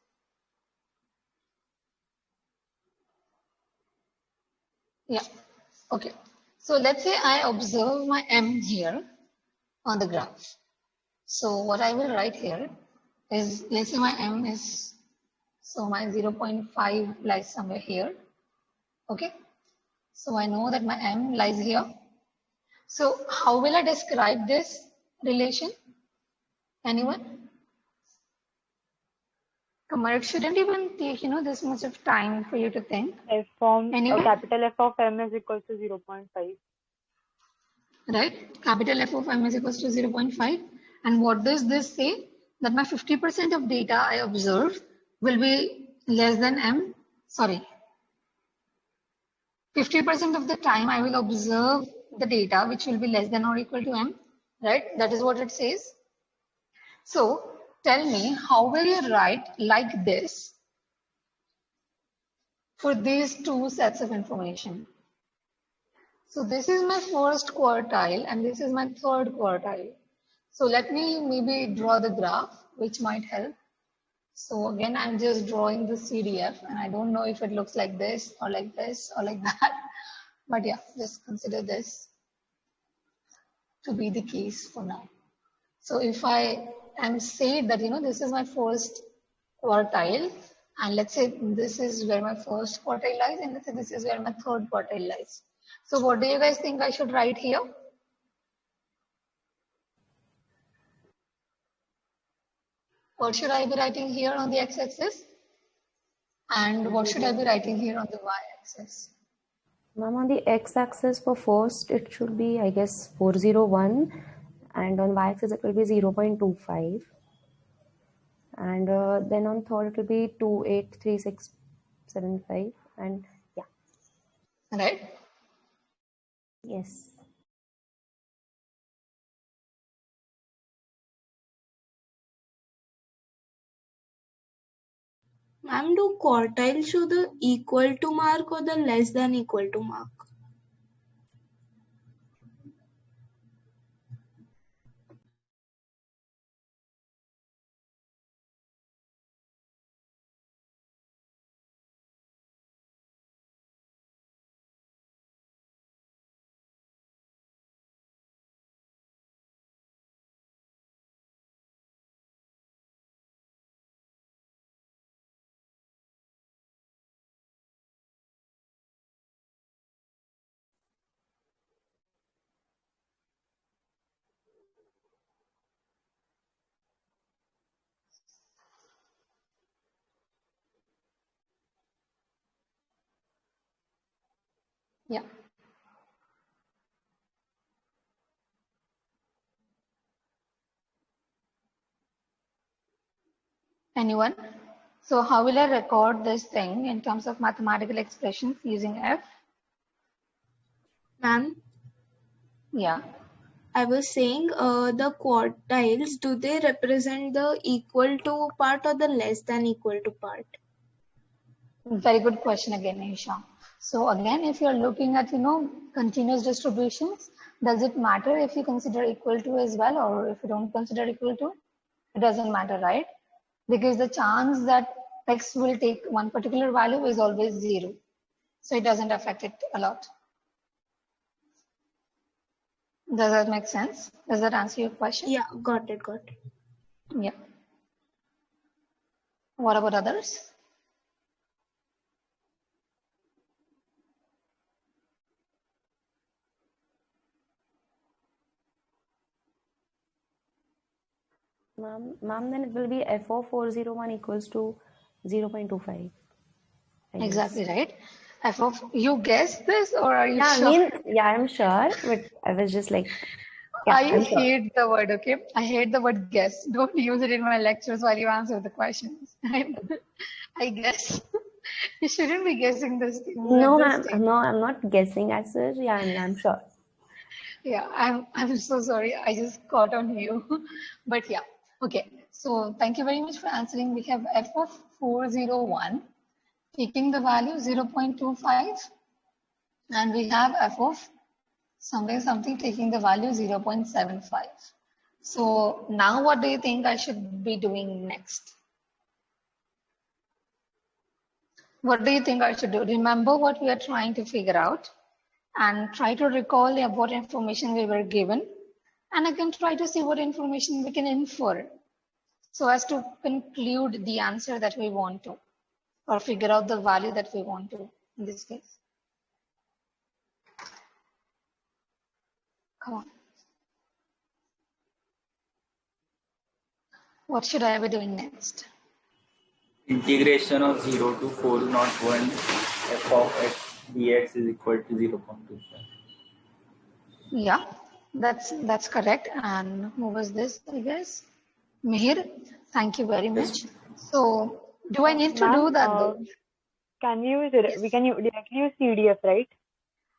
Yeah, okay. So let's say I observe my M here on the graph. So what I will write here is, let's say my M is, so my 0.5 lies somewhere here. Okay. So I know that my M lies here. So how will I describe this relation? Anyone? Come on, it shouldn't even take, this much of time for you to think. Capital F of M is equal to 0.5. Right? Capital F of M is equal to 0.5. And what does this say? That my 50% of data I observe will be less than M. Sorry. 50% of the time I will observe the data which will be less than or equal to M. Right? That is what it says. So tell me, how will you write like this for these two sets of information? So this is my first quartile and this is my third quartile. So let me maybe draw the graph, which might help. So again, I'm just drawing the CDF and I don't know if it looks like this or like this or like that. But yeah, just consider this to be the case for now. So if I am say that, this is my first quartile, and let's say this is where my first quartile lies, and let's say this is where my third quartile lies. So what do you guys think I should write here? What should I be writing here on the x-axis? And what should I be writing here on the y-axis? Ma'am, on the x-axis for first, it should be, I guess, 401. And on y-axis, it will be 0.25. And then on third, it will be 283675. And yeah. Right? Yes. Ma'am, do quartile show the equal to mark or the less than equal to mark? Yeah. Anyone? So how will I record this thing in terms of mathematical expressions using F? Ma'am, Yeah. I was saying the quartiles, do they represent the equal to part or the less than equal to part? Very good question again, Isha. So again, if you're looking at, continuous distributions, does it matter if you consider equal to as well, or if you don't consider equal to? It doesn't matter, right? Because the chance that x will take one particular value is always 0. So it doesn't affect it a lot. Does that make sense? Does that answer your question? Yeah, got it. Yeah. What about others? Ma'am, then it will be f of 401 equals to 0.25. Exactly right. F of, you guessed this or are you sure? I'm sure, but I was just like, I I'm sure. hate the word, okay? I hate the word guess. Don't use it in my lectures while you answer the questions. I guess you shouldn't be guessing this thing. No, ma'am. No, I'm not guessing as such. Yeah, I'm sure. Yeah, I'm so sorry. I just caught on you. But yeah, okay. So thank you very much for answering. We have f of 401 taking the value 0.25, and we have f of something taking the value 0.75. So now what do you think I should be doing next? What do you think I should do? Remember what we are trying to figure out and try to recall what information we were given, and again try to see what information we can infer so as to conclude the answer that we want to, or figure out the value that we want to in this case. Come on. What should I be doing next? Integration of 0 to 401 f of x dx is equal to 0.25. Yeah, that's correct. And who was this, I guess? Mihir, thank you very much. So do I need to do that though? Can we use we can directly use CDF, right?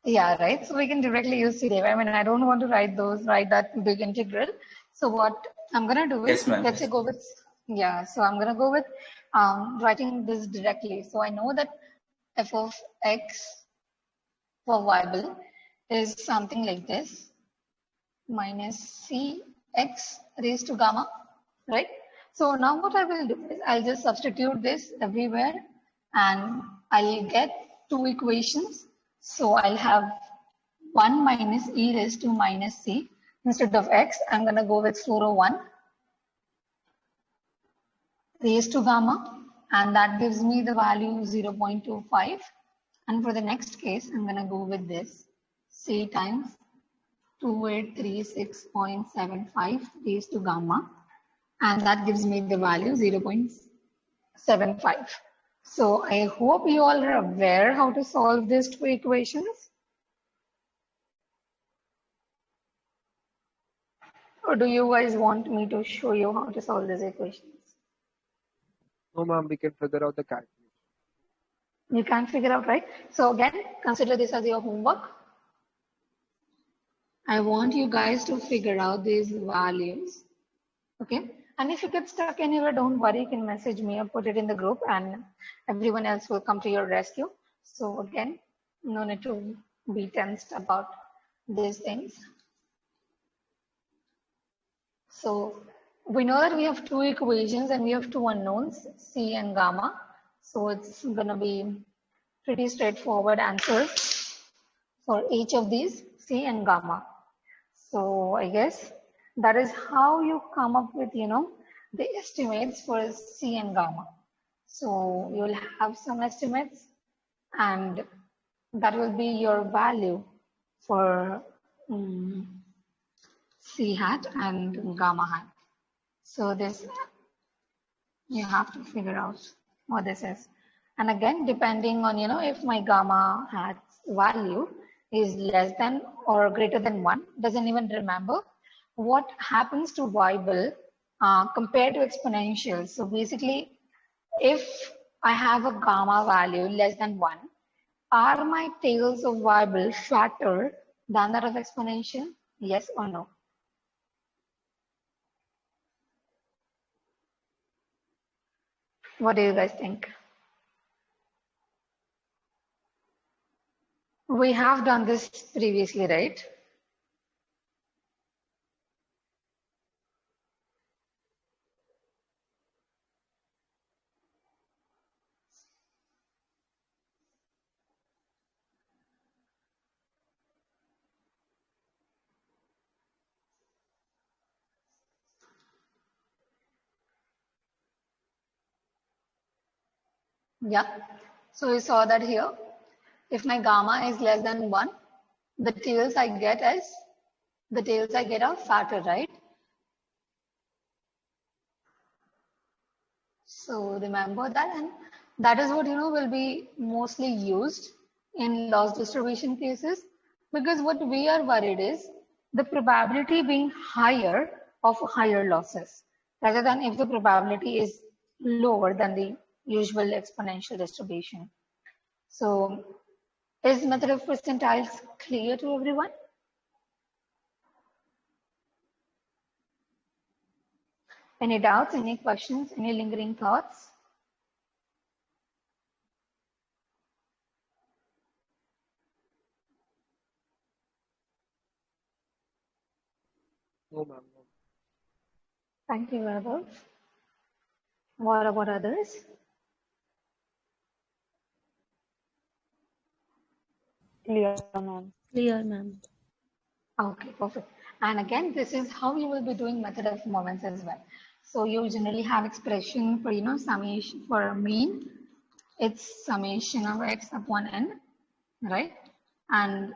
Yeah, right. So we can directly use CDF. I mean, I don't want to write that big integral. So what I'm gonna do is, Yes, ma'am. let's say go with, yeah, so I'm gonna go with writing this directly. So I know that f of x for variable is something like this, minus cx raised to gamma, right? So now what I will do is I'll just substitute this everywhere and I'll get two equations. So I'll have 1 minus e raised to minus c. Instead of x, I'm going to go with 401 raised to gamma, and that gives me the value 0.25. And for the next case, I'm going to go with this c times 2836.75 raised to gamma, and that gives me the value 0.75. So I hope you all are aware how to solve these two equations. Or do you guys want me to show you how to solve these equations? No, ma'am, we can figure out the calculation. You can't figure out, right? So again, consider this as your homework. I want you guys to figure out these values. Okay. And if you get stuck anywhere, don't worry, you can message me or put it in the group and everyone else will come to your rescue. So again, no need to be tensed about these things. So we know that we have two equations and we have two unknowns, C and gamma. So it's going to be pretty straightforward answers for each of these, C and gamma. So I guess that is how you come up with, the estimates for C and gamma. So you'll have some estimates and that will be your value for C hat and gamma hat. So this, you have to figure out what this is. And again, depending on, if my gamma hat's value is less than or greater than 1, doesn't even remember what happens to variable compared to exponential. So basically, if I have a gamma value less than 1, are my tails of variable shorter than that of exponential? Yes or no? What do you guys think? We have done this previously, right? Yeah. So we saw that here. If my gamma is less than 1, the tails I get are fatter, right? So remember that, and that is what will be mostly used in loss distribution cases, because what we are worried is the probability being higher of higher losses rather than if the probability is lower than the usual exponential distribution. So is method of percentiles clear to everyone? Any doubts, any questions, any lingering thoughts? No, ma'am, no. Thank you, Vaibhav. What about others? Clear, ma'am. Clear, ma'am. Okay, perfect. And again, this is how you will be doing method of moments as well. So you generally have expression for, summation for mean. It's summation of x upon n, right? And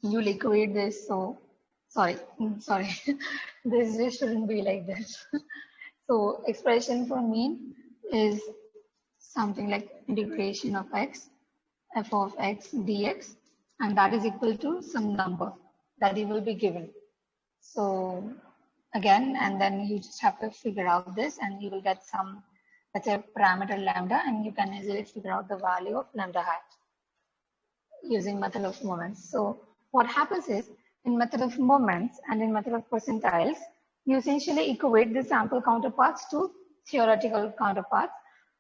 you liquid this. So sorry, this shouldn't be like this. So expression for mean is something like integration of x, f of x dx, and that is equal to some number that you will be given. So again, and then you just have to figure out this and you will get some, let's say, parameter lambda, and you can easily figure out the value of lambda hat using method of moments. So what happens is in method of moments and in method of percentiles, you essentially equate the sample counterparts to theoretical counterparts,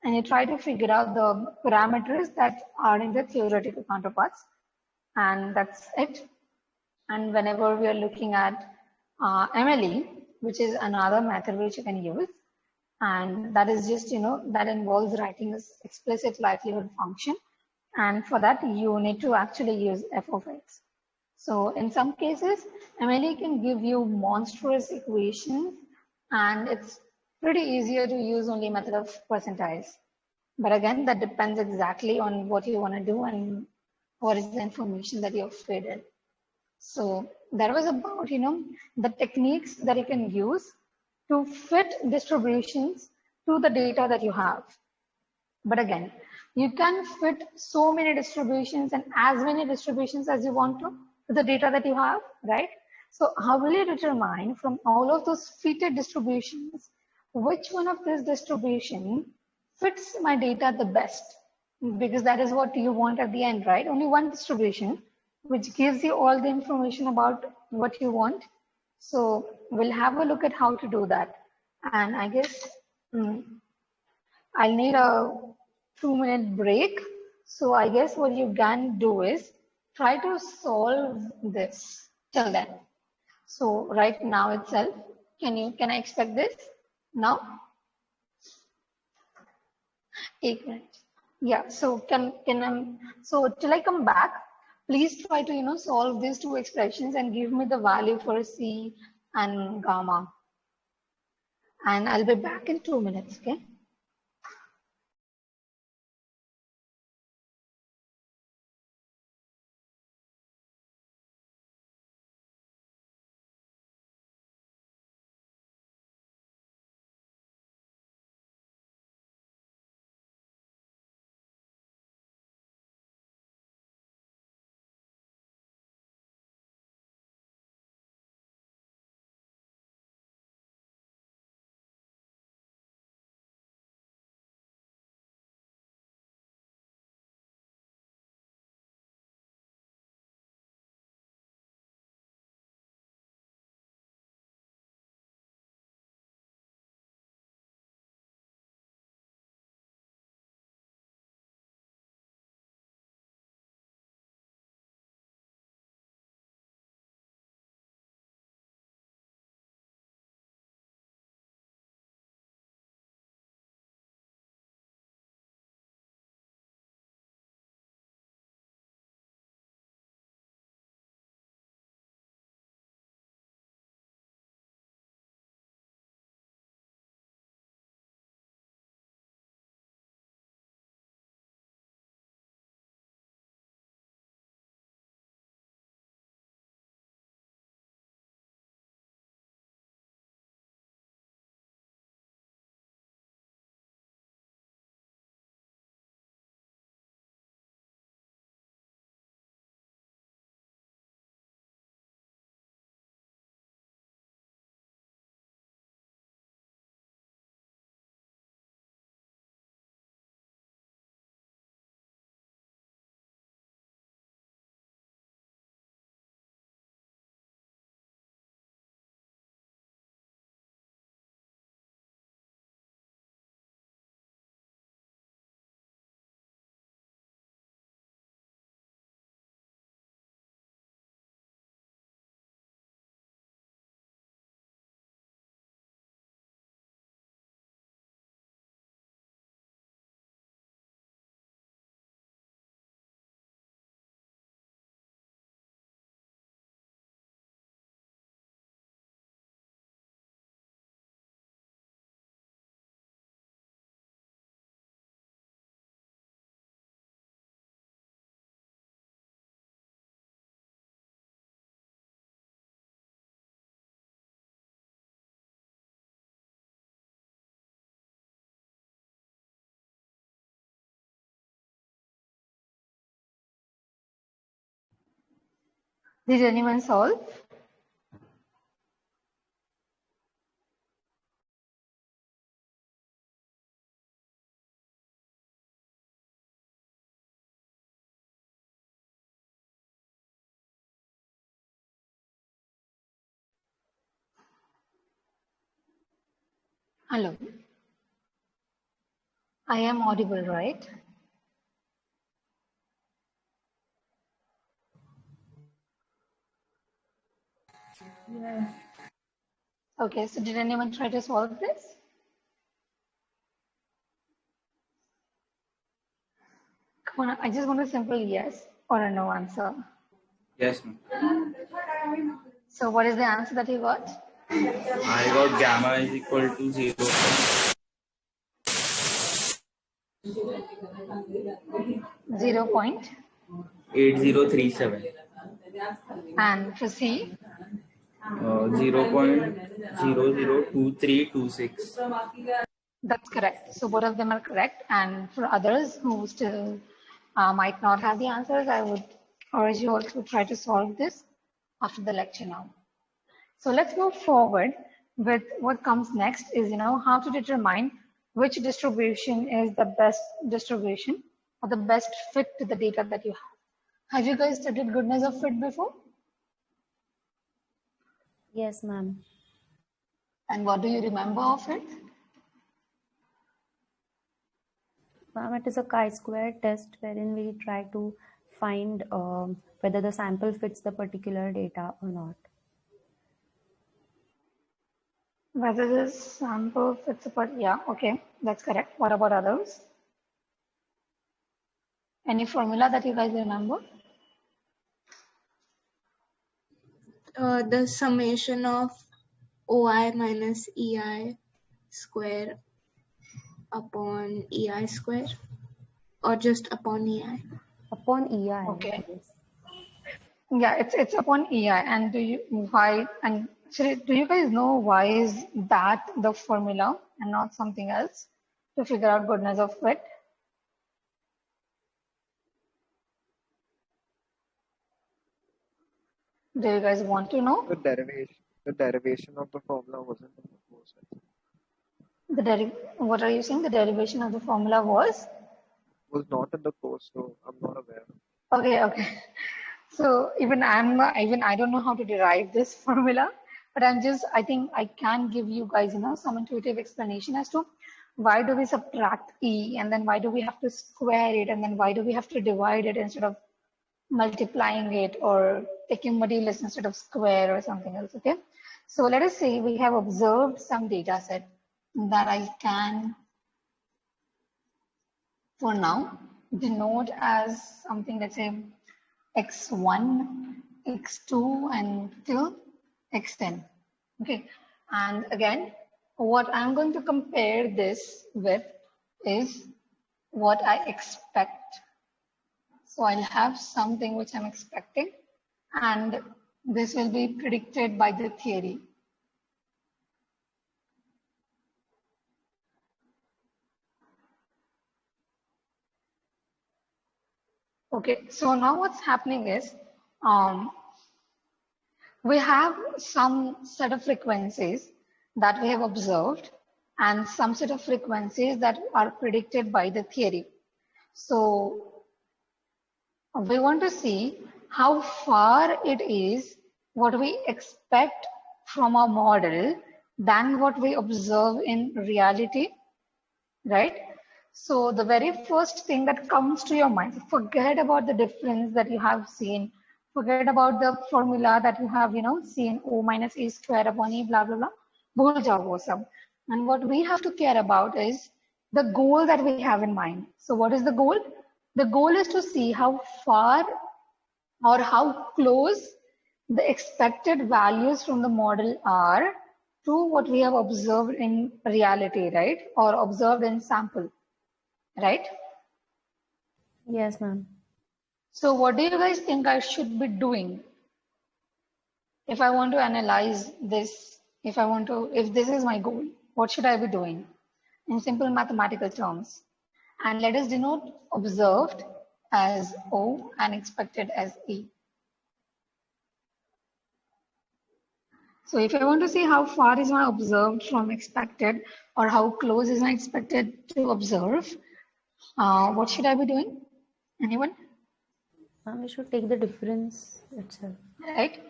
and you try to figure out the parameters that are in the theoretical counterparts, and that's it. And whenever we are looking at MLE, which is another method which you can use, and that is just, that involves writing this explicit likelihood function. And for that, you need to actually use f of x. So in some cases, MLE can give you monstrous equations, and it's pretty easier to use only method of percentiles. But again, that depends exactly on what you want to do and what is the information that you've fed in. So that was about, the techniques that you can use to fit distributions to the data that you have. But again, you can fit so many distributions and as many distributions as you want to the data that you have, right? So how will you determine from all of those fitted distributions, which one of this distribution fits my data the best? Because that is what you want at the end, right? Only one distribution, which gives you all the information about what you want. So we'll have a look at how to do that. And I guess I'll need a 2-minute break. So I guess what you can do is try to solve this till then. So right now itself, can I expect this now? 8 minutes. Yeah. So so till I come back, please try to solve these two expressions and give me the value for C and gamma. And I'll be back in 2 minutes. Okay. Did anyone solve? Hello. I am audible, right? Yes. Okay, so did anyone try to solve this? Come on, I just want a simple yes or a no answer. Yes, ma'am. So what is the answer that you got? I got gamma is equal to 0.8037. 0.8037. And for C? 0.002326. That's correct. So both of them are correct. And for others who still might not have the answers, I would urge you all to try to solve this after the lecture now. So let's move forward with what comes next is, how to determine which distribution is the best distribution or the best fit to the data that you have. Have you guys studied goodness of fit before? Yes, ma'am. And what do you remember of it? Ma'am, it is a chi-square test wherein we try to find whether the sample fits the particular data or not. Whether the sample fits a yeah, okay, that's correct. What about others? Any formula that you guys remember? The summation of OI minus EI square upon EI square, or just upon EI? Upon EI, I Okay. guess. Yeah, it's upon EI. And do you guys know why is that the formula and not something else to figure out goodness of fit? Do you guys want to know? The derivation of the formula wasn't in the course. What are you saying? The derivation of the formula was? Was not in the course, so I'm not aware. Okay. So even I don't know how to derive this formula, but I think I can give you guys, some intuitive explanation as to why do we subtract E, and then why do we have to square it, and then why do we have to divide it instead of multiplying it, or taking modulus instead of square or something else, okay? So let us say we have observed some data set that I can, for now, denote as something, let's say, x1, x2, and till x10. Okay, and again, what I'm going to compare this with is what I expect. So I'll have something which I'm expecting, and this will be predicted by the theory. Okay, so now what's happening is, we have some set of frequencies that we have observed and some set of frequencies that are predicted by the theory. So we want to see how far it is what we expect from a model than what we observe in reality, right? So the very first thing that comes to your mind, forget about the difference that you have seen, forget about the formula that you have, seen, O minus E square upon E, blah, blah, blah, bhul jao wo sab. And what we have to care about is the goal that we have in mind. So what is the goal? The goal is to see how far or how close the expected values from the model are to what we have observed in reality, right? Or observed in sample, right? Yes, ma'am. So what do you guys think I should be doing if I want to analyze this? If this is my goal, what should I be doing in simple mathematical terms? And let us denote observed as O and expected as E. So if I want to see how far is my observed from expected, or how close is my expected to observe, what should I be doing? Anyone? We should take the difference itself. Right?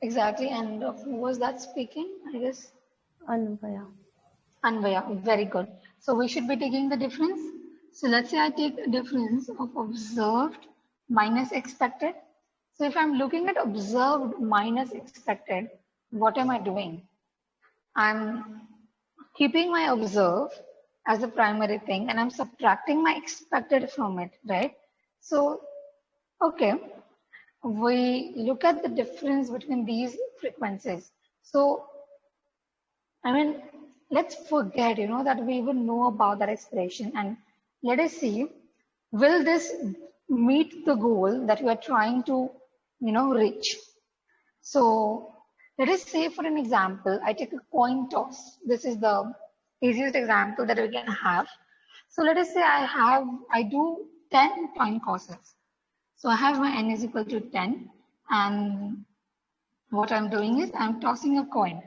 Exactly. And who was that speaking? I guess. Anvaya. Anvaya, very good. So we should be taking the difference. So let's say I take a difference of observed minus expected. So if I'm looking at observed minus expected, what am I doing? I'm keeping my observed as the primary thing and I'm subtracting my expected from it, right? So, okay, we look at the difference between these frequencies. So, I mean, let's forget, that we even know about that expression and let us see, will this meet the goal that we are trying to, reach? So let us say for an example, I take a coin toss. This is the easiest example that we can have. So let us say I do 10 coin tosses. So I have my n is equal to 10 and what I'm doing is I'm tossing a coin.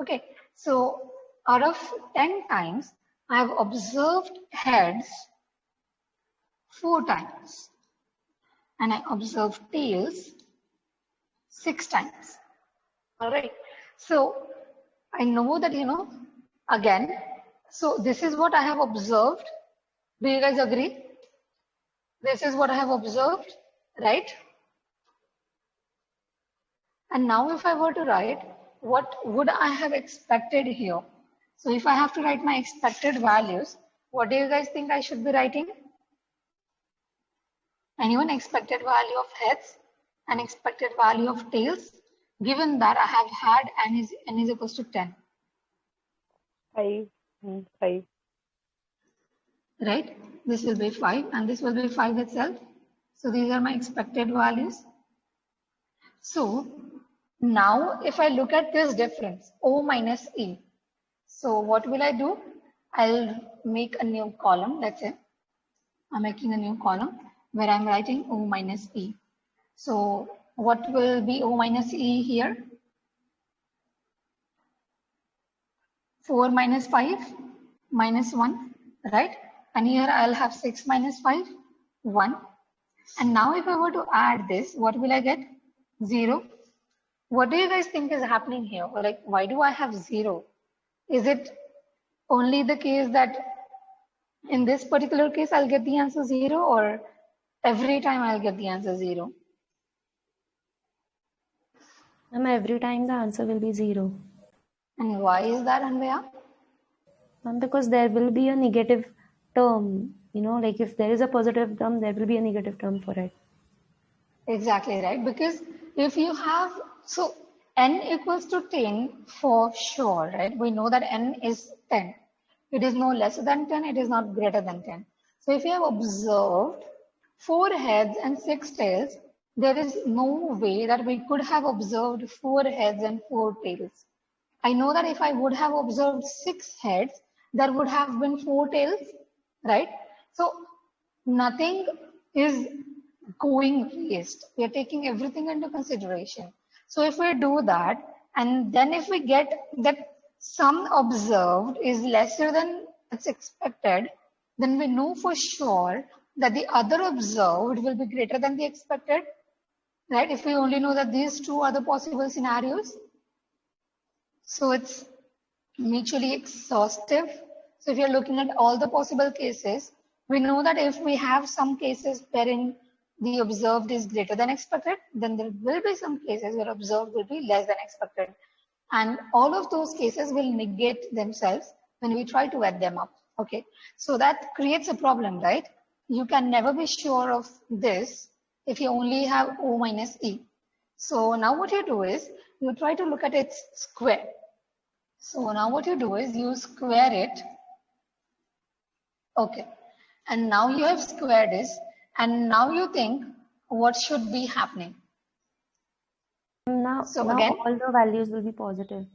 Okay, so out of 10 times, I have observed heads 4 times and I observed tails 6 times. All right, so I know that, again, so this is what I have observed. Do you guys agree? This is what I have observed, right? And now if I were to write, what would I have expected here? So if I have to write my expected values, what do you guys think I should be writing? Anyone expected value of heads and expected value of tails? Given that I have had n is equals to 10. 5. 5. Right? This will be 5 and this will be 5 itself. So these are my expected values. So now if I look at this difference, O minus E. So what will I do? I'll make a new column. Let's say I'm making a new column where I'm writing O minus E. So what will be O minus E here? 4 minus 5 minus 1, right? And here I'll have 6 minus 5, 1. And now if I were to add this, what will I get? 0. What do you guys think is happening here? Or like, why do I have 0? Is it only the case that in this particular case I'll get the answer 0 or every time I'll get the answer 0? Every time the answer will be 0. And why is that, Anvaya? Because there will be a negative term, like if there is a positive term, there will be a negative term for it. Exactly right. Because if you have, so n equals to 10 for sure, right? We know that n is 10. It is no lesser than 10. It is not greater than 10. So if you have observed 4 heads and 6 tails, there is no way that we could have observed 4 heads and 4 tails. I know that if I would have observed 6 heads, there would have been 4 tails, right? So nothing is going waste. We are taking everything into consideration. So if we do that, and then if we get that sum observed is lesser than it's expected, then we know for sure that the other observed will be greater than the expected, right? If we only know that these two are the possible scenarios. So it's mutually exhaustive. So if you're looking at all the possible cases, we know that if we have some cases wherein the observed is greater than expected, then there will be some cases where observed will be less than expected. And all of those cases will negate themselves when we try to add them up. Okay, so that creates a problem, right? You can never be sure of this if you only have O minus E. So now what you do is you try to look at its square. So now what you do is you square it. Okay. And now you have squared this. And now you think what should be happening. Now Again, all the values will be positive.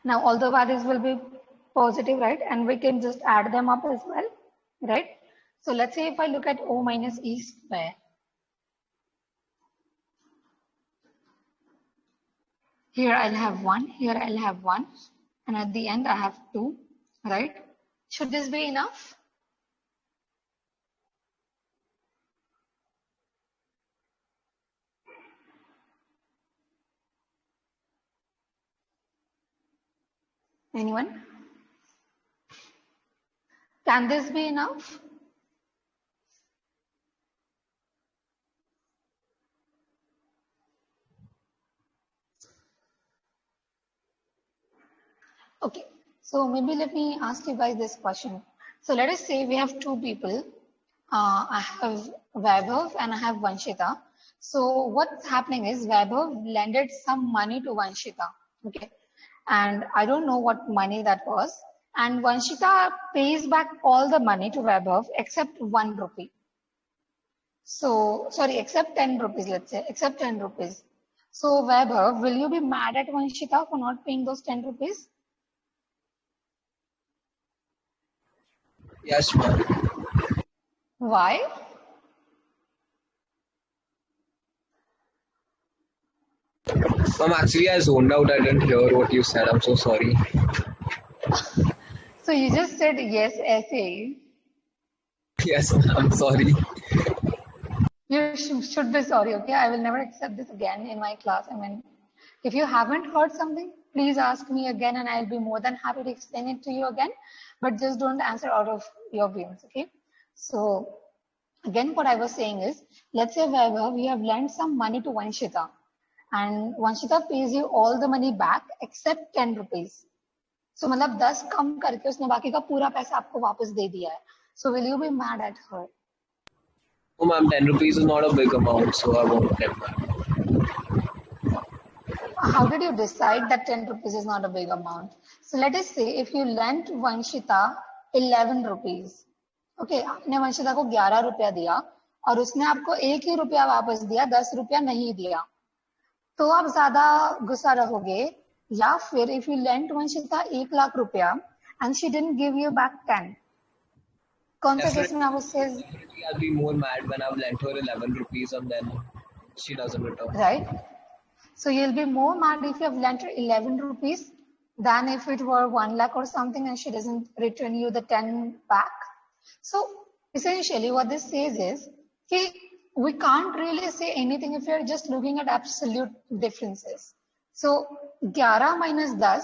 Now all the values will be positive, right? And we can just add them up as well, right? So let's say if I look at O minus E square. Here I'll have 1, here I'll have 1, and at the end I have 2, right? Should this be enough? Anyone? Can this be enough? Okay, so maybe let me ask you guys this question. So let us say we have two people. I have Vaibhav and I have Vanshita. So what's happening is Vaibhav lended some money to Vanshita. Okay, and I don't know what money that was. And Vanshita pays back all the money to Vaibhav except 1 rupee. So, sorry, except 10 rupees, let's say, except 10 rupees. So, Vaibhav, will you be mad at Vanshita for not paying those 10 rupees? Yes, ma'am. Why? Ma'am, actually, I zoned out. I didn't hear what you said. I'm so sorry. So, you just said yes, essay. Yes, I'm sorry. You should be sorry, okay? I will never accept this again in my class. I mean, if you haven't heard something, please ask me again and I'll be more than happy to explain it to you again. But just don't answer out of your views, okay? So, again, what I was saying is, let's say Vaibhav, we have lent some money to Vanshita and Vanshita pays you all the money back except 10 rupees. So, मतलब 10 कम करके उसने बाकी का पूरा पैसा आपको वापस दे दिया है. So, will you be mad at her? Oh, ma'am, 10 rupees is not a big amount, so I won't get mad. How did you decide that 10 rupees is not a big amount? So, let us say if you lent Vanshita 11 rupees. Okay, आपने वंशिता को 11 रुपया दिया और उसने आपको 1 ही रुपया वापस दिया, 10 रुपया नहीं दिया, तो आप ज्यादा गुस्सा रहोगे या फिर if you lent Vanshita 1 lakh रुपया and she didn't give you back 10, कौन सा केस में आप उससे Definitely, I'll be more mad when I've lent her 11 rupees and then she doesn't return. right? So you'll be more mad if you have lent her 11 rupees than if it were 1 lakh or something and she doesn't return you the 10 back. So essentially what this says is we can't really say anything if you're just looking at absolute differences. So 11 minus 10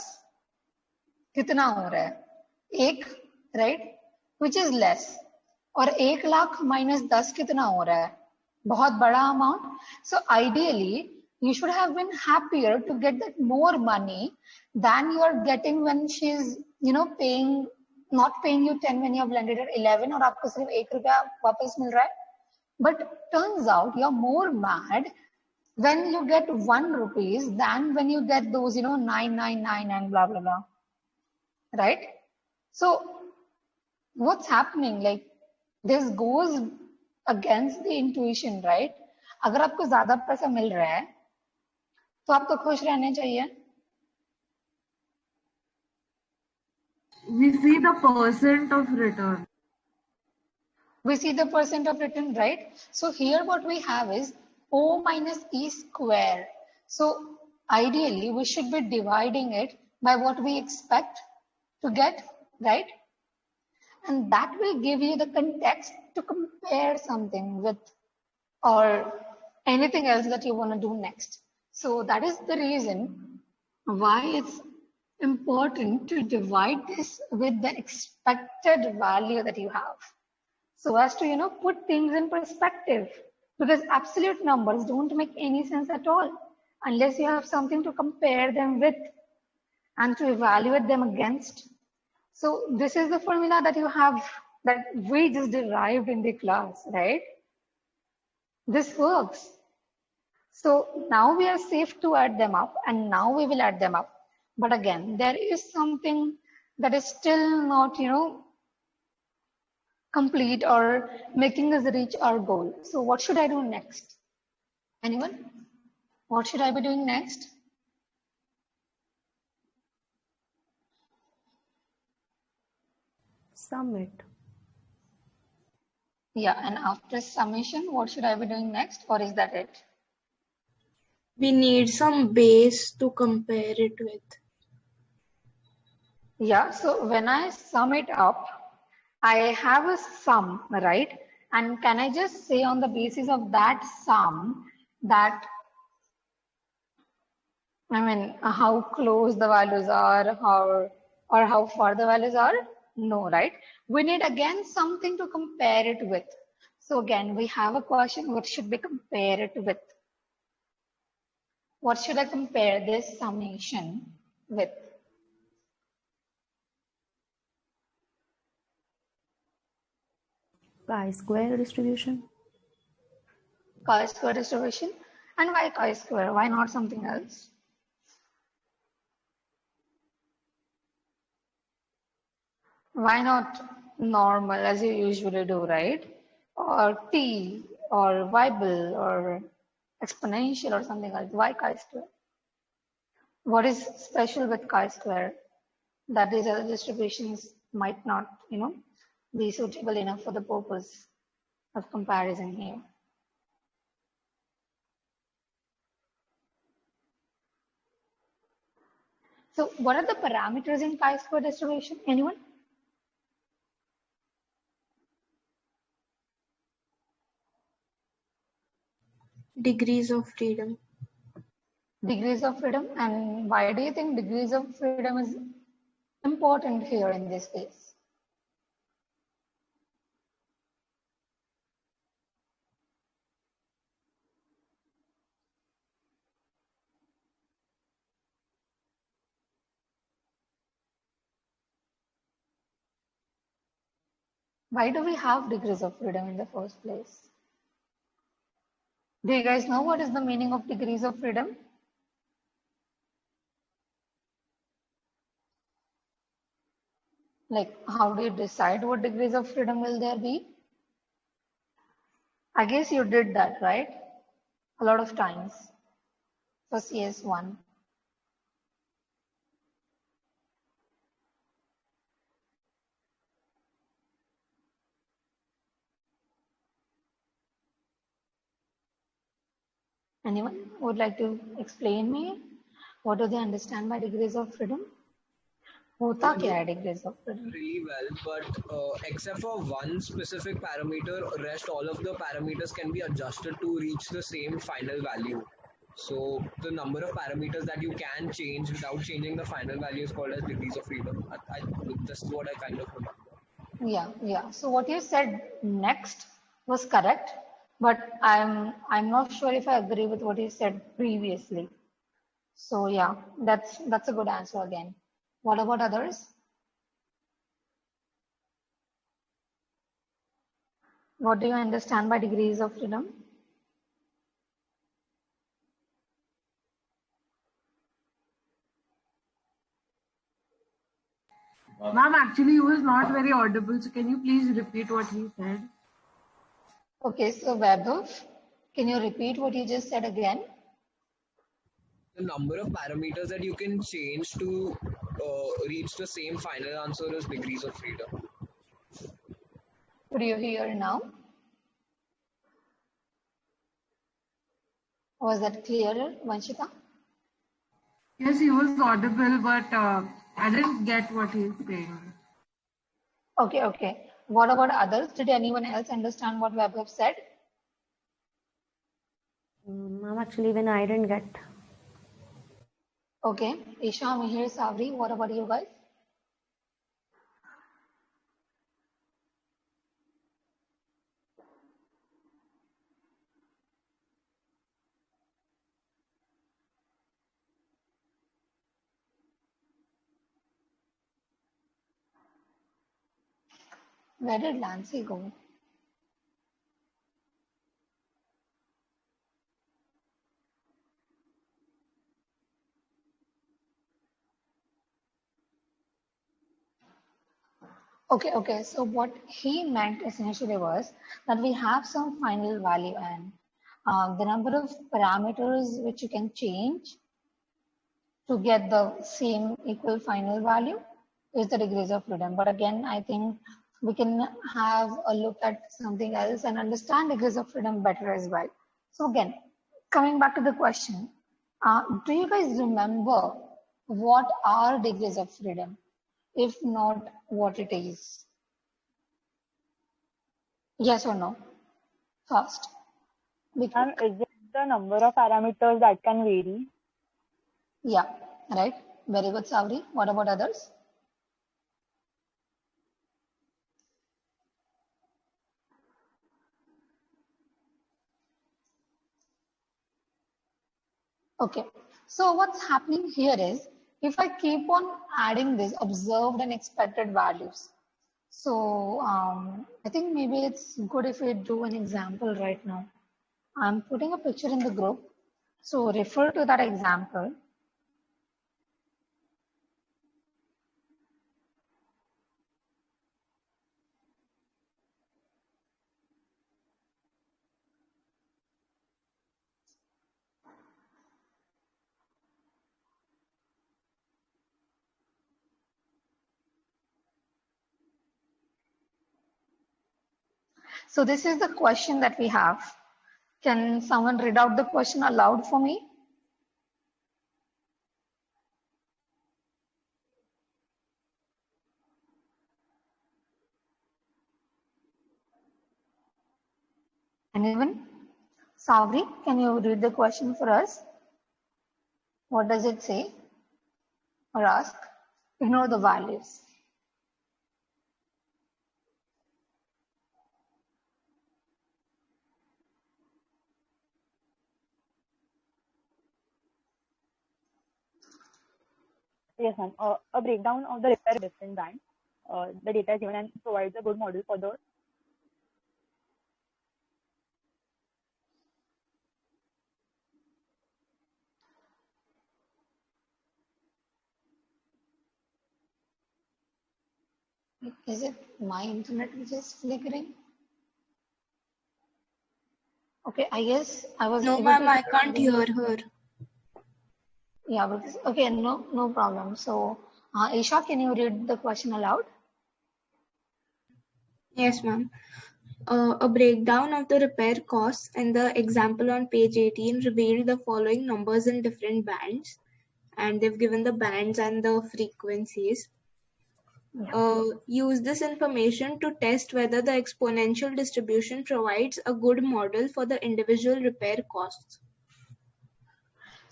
कितना हो रहा है? 1, right? Which is less. और 1 lakh minus 10 कितना हो रहा है? बहुत बड़ा amount. So ideally, you should have been happier to get that more money than you are getting when she's, paying, not paying you 10 when you have lended her 11 और आपको सिर्फ 1 रुपया वापस मिल रहा है. But turns out you're more mad when you get 1 rupees than when you get those, 999 and blah, blah, blah. Right? So what's happening? Like, this goes against the intuition, right? अगर आपको ज्यादा पैसा मिल रहा है तो आपको खुश रहने चाहिए. We see the percent of return. We see the percent of return, right? So here what we have is O minus E square. So ideally we should be dividing it by what we expect to get, right? And that will give you the context to compare something with or anything else that you want to do next. So that is the reason why it's important to divide this with the expected value that you have. So as to, put things in perspective, because absolute numbers don't make any sense at all unless you have something to compare them with and to evaluate them against. So this is the formula that you have, that we just derived in the class, right? This works. So now we are safe to add them up, and now we will add them up. But again, there is something that is still not, complete or making us reach our goal. So what should I do next? Anyone? What should I be doing next? Sum it. Yeah, and after summation, what should I be doing next, or is that it? We need some base to compare it with. Yeah, so when I sum it up, I have a sum, right? And can I just say on the basis of that sum that, how close the values are, or how far the values are? No, right? We need again something to compare it with. So again, we have a question, what should we compare it with? What should I compare this summation with? Chi-square distribution. Chi-square distribution. And why chi-square? Why not something else? Why not normal as you usually do, right? Or t, or Weibull, or exponential, or something else. Why chi-square? What is special with chi-square that these other distributions might not, be suitable enough for the purpose of comparison here? So what are the parameters in chi-square distribution? Anyone? Degrees of freedom. Degrees of freedom. And why do you think degrees of freedom is important here in this case? Why do we have degrees of freedom in the first place? Do you guys know what is the meaning of degrees of freedom? Like, how do you decide what degrees of freedom will there be? I guess you did that, right? A lot of times for CS1. Anyone would like to explain me? What do they understand by degrees of freedom? होता क्या है degrees of freedom? Really well, but except for one specific parameter, rest all of the parameters can be adjusted to reach the same final value. So the number of parameters that you can change without changing the final value is called as degrees of freedom. This is what I kind of remember. Yeah. So what you said next was correct, but I'm not sure if I agree with what you said previously. So yeah, that's a good answer again. What about others? What do you understand by degrees of freedom? Ma'am, actually, he was not very audible. So can you please repeat what he said? Okay, so Vaibhav, can you repeat what you just said again? The number of parameters that you can change to reach the same final answer is degrees of freedom. Could you hear now? Was that clearer, Vanshika? Yes, he was audible, but I didn't get what he's saying. Okay. What about others? Did anyone else understand what Vaibhav said? Ma'am, actually, even I didn't get. Okay, Isha, Mihir, Savri, what about you guys? Where did Lancy go? Okay. So what he meant essentially was that we have some final value and the number of parameters which you can change to get the same equal final value is the degrees of freedom. But again, I think we can have a look at something else and understand degrees of freedom better as well. So again, coming back to the question, do you guys remember what are degrees of freedom? If not, what it is? Yes or no? First. And is it the number of parameters that can vary? Yeah, right. Very good, Savri. What about others? Okay, so what's happening here is, if I keep on adding this observed and expected values, so I think maybe it's good if we do an example right now. I'm putting a picture in the group, so refer to that example. So this is the question that we have. Can someone read out the question aloud for me? Anyone? Savri, can you read the question for us? What does it say or ask? Ignore the values. Yes, ma'am. A breakdown of the repair different band. The data is given and provides a good model for the. Is it my internet which is flickering? Okay, I guess I was No, able ma'am, to I can't hear her. Yeah, because, okay, no problem. So, Isha, can you read the question aloud? Yes, ma'am. A breakdown of the repair costs and the example on page 18 revealed the following numbers in different bands, and they've given the bands and the frequencies. Use this information to test whether the exponential distribution provides a good model for the individual repair costs.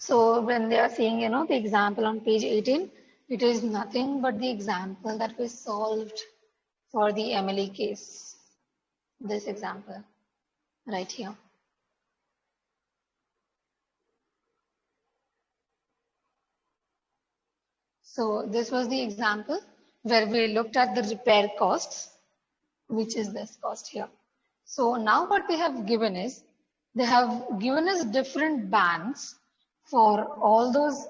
So when they are saying, the example on page 18, it is nothing but the example that we solved for the Emily case. This example right here. So this was the example where we looked at the repair costs, which is this cost here. So now what they have given is, they have given us different bands for all those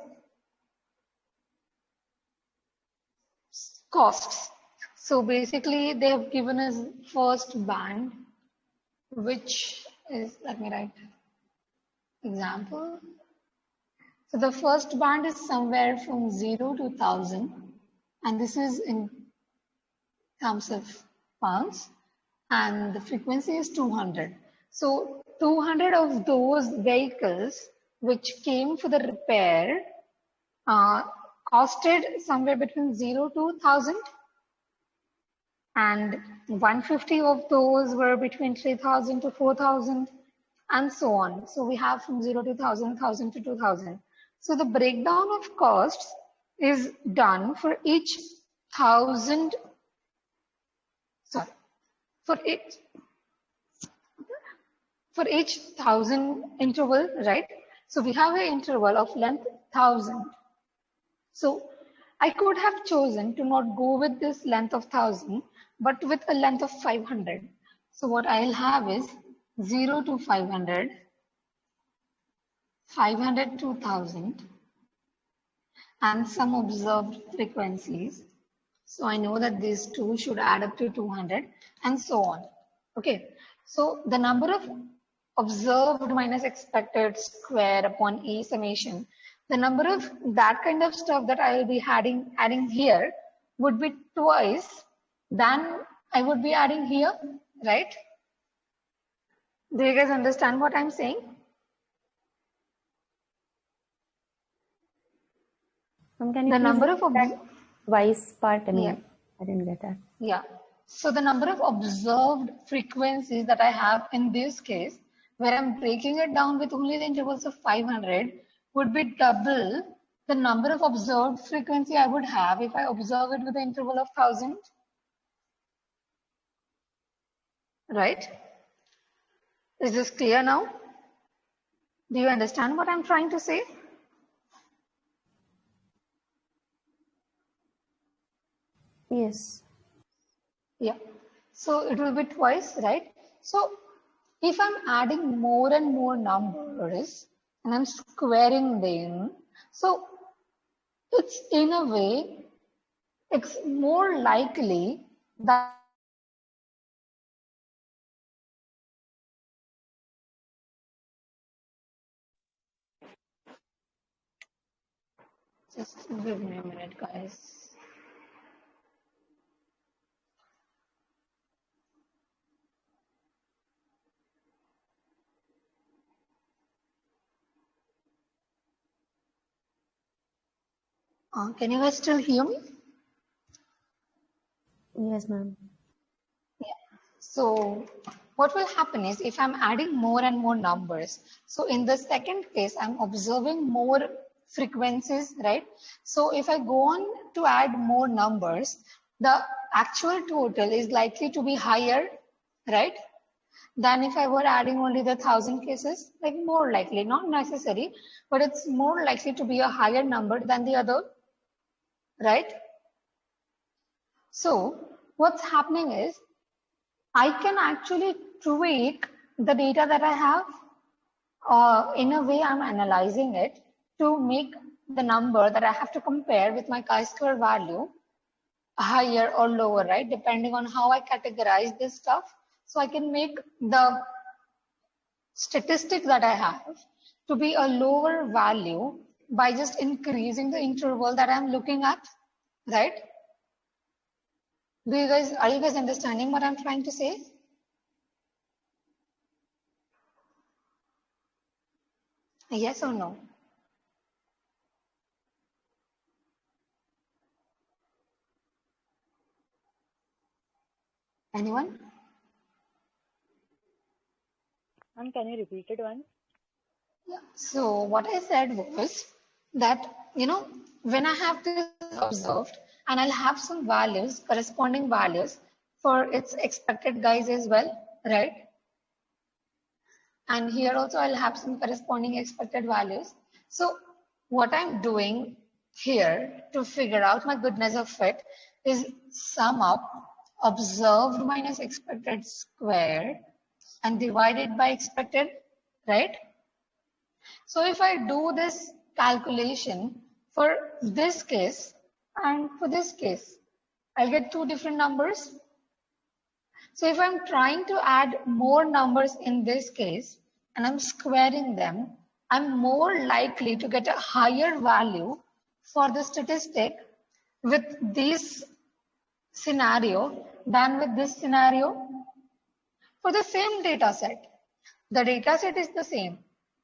costs. So basically they have given us first band, which is, let me write example. So the first band is somewhere from 0 to 1000, and this is in terms of pounds, and the frequency is 200. So 200 of those vehicles which came for the repair costed somewhere between 0 to 1000, and 150 of those were between 3000 to 4000, and so on. So we have from 0 to 1000, 1000 to 2000. So the breakdown of costs is done for each 1000, sorry, for each 1000 interval, right? So we have an interval of length 1000. So I could have chosen to not go with this length of 1000, but with a length of 500. So what I'll have is 0 to 500, 500 to 1000, and some observed frequencies. So I know that these two should add up to 200, and so on. Okay, so the number of observed minus expected square upon E summation, the number of that kind of stuff that I will be adding here would be twice than I would be adding here, right? Do you guys understand what I'm saying? Can you The please number of that twice part? I mean, yeah. I didn't get that. Yeah. So the number of observed frequencies that I have in this case, where I'm breaking it down with only the intervals of 500, would be double the number of observed frequency I would have if I observe it with the interval of 1000. Right? Is this clear now? Do you understand what I'm trying to say? Yes. Yeah. So it will be twice, right? So if I'm adding more and more numbers and I'm squaring them, so it's in a way, it's more likely that just give me a minute, guys. Can you guys still hear me? Yes, ma'am. Yeah. So what will happen is if I'm adding more and more numbers, so in the second case, I'm observing more frequencies, right? So if I go on to add more numbers, the actual total is likely to be higher, right? Than if I were adding only the 1,000 cases, like more likely, not necessary, but it's more likely to be a higher number than the other, right? So what's happening is I can actually tweak the data that I have in a way I'm analyzing it to make the number that I have to compare with my chi-square value higher or lower, right? Depending on how I categorize this stuff. So I can make the statistic that I have to be a lower value by just increasing the interval that I'm looking at, right? Are you guys understanding what I'm trying to say? Yes or no? Anyone? And can you repeat it once? Yeah. So what I said was that, when I have this observed and I'll have some values, corresponding values for its expected guys as well, right? And here also I'll have some corresponding expected values. So what I'm doing here to figure out my goodness of fit is sum up observed minus expected square and divided by expected, right? So if I do this calculation for this case and for this case, I'll get two different numbers. So if I'm trying to add more numbers in this case and I'm squaring them, I'm more likely to get a higher value for the statistic with this scenario than with this scenario for the same data set. The data set is the same,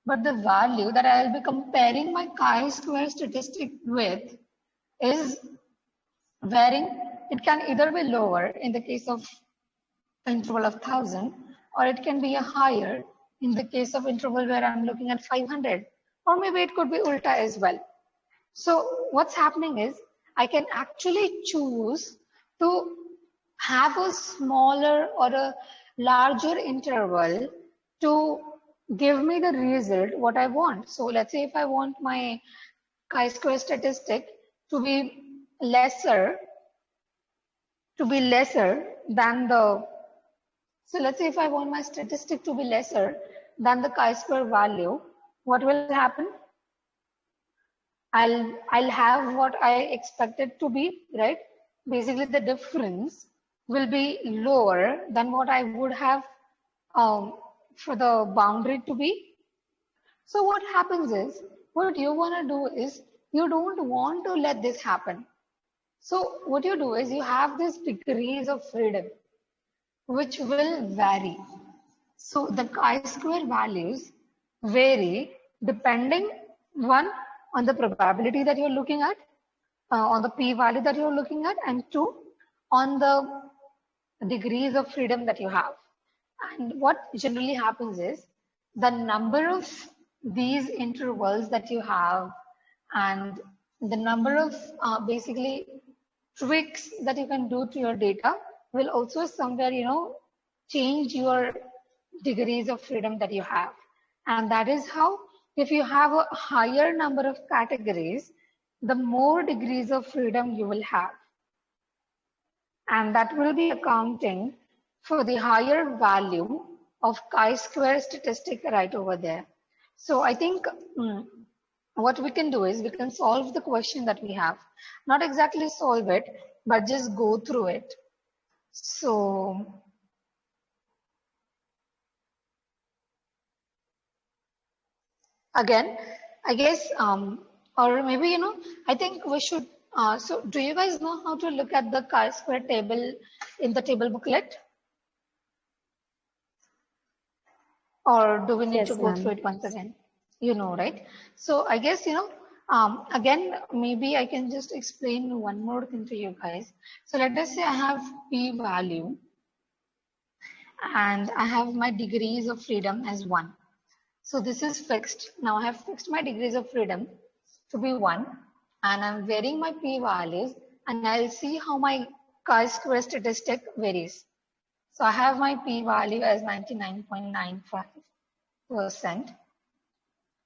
but the value that I will be comparing my chi-square statistic with is varying. It can either be lower in the case of interval of 1,000, or it can be a higher in the case of interval where I'm looking at 500, or maybe it could be ulta as well. So what's happening is I can actually choose to have a smaller or a larger interval to give me the result what I want. So let's say if I want my chi-square statistic to be lesser than the, so let's say if I want my statistic to be lesser than the chi-square value, what will happen? I'll have what I expected to be, right? Basically, the difference will be lower than what I would have for the boundary to be. So what happens is, what you want to do is, you don't want to let this happen. So what you do is, you have these degrees of freedom, which will vary. So the chi-square values vary depending, one, on the probability that you're looking at, on the p-value that you're looking at, and two, on the degrees of freedom that you have. And what generally happens is the number of these intervals that you have and the number of basically tweaks that you can do to your data will also somewhere, change your degrees of freedom that you have. And that is how, if you have a higher number of categories, the more degrees of freedom you will have. and that will be accounting for the higher value of chi-square statistic right over there. So I think what we can do is we can solve the question that we have. Not exactly solve it, but just go through it. So again, I guess, or maybe, you know, I think we should, so do you guys know how to look at the chi-square table in the table booklet? Or do we need to Yes, go through ma'am. it once again? You know, right? So I guess, you know, again, maybe I can just explain one more thing to you guys. So let us say I have p-value and I have my degrees of freedom as 1. So this is fixed. Now I have fixed my degrees of freedom to be 1, and I'm varying my p-values, and I'll see how my chi-square statistic varies. So I have my p-value as 99.95%.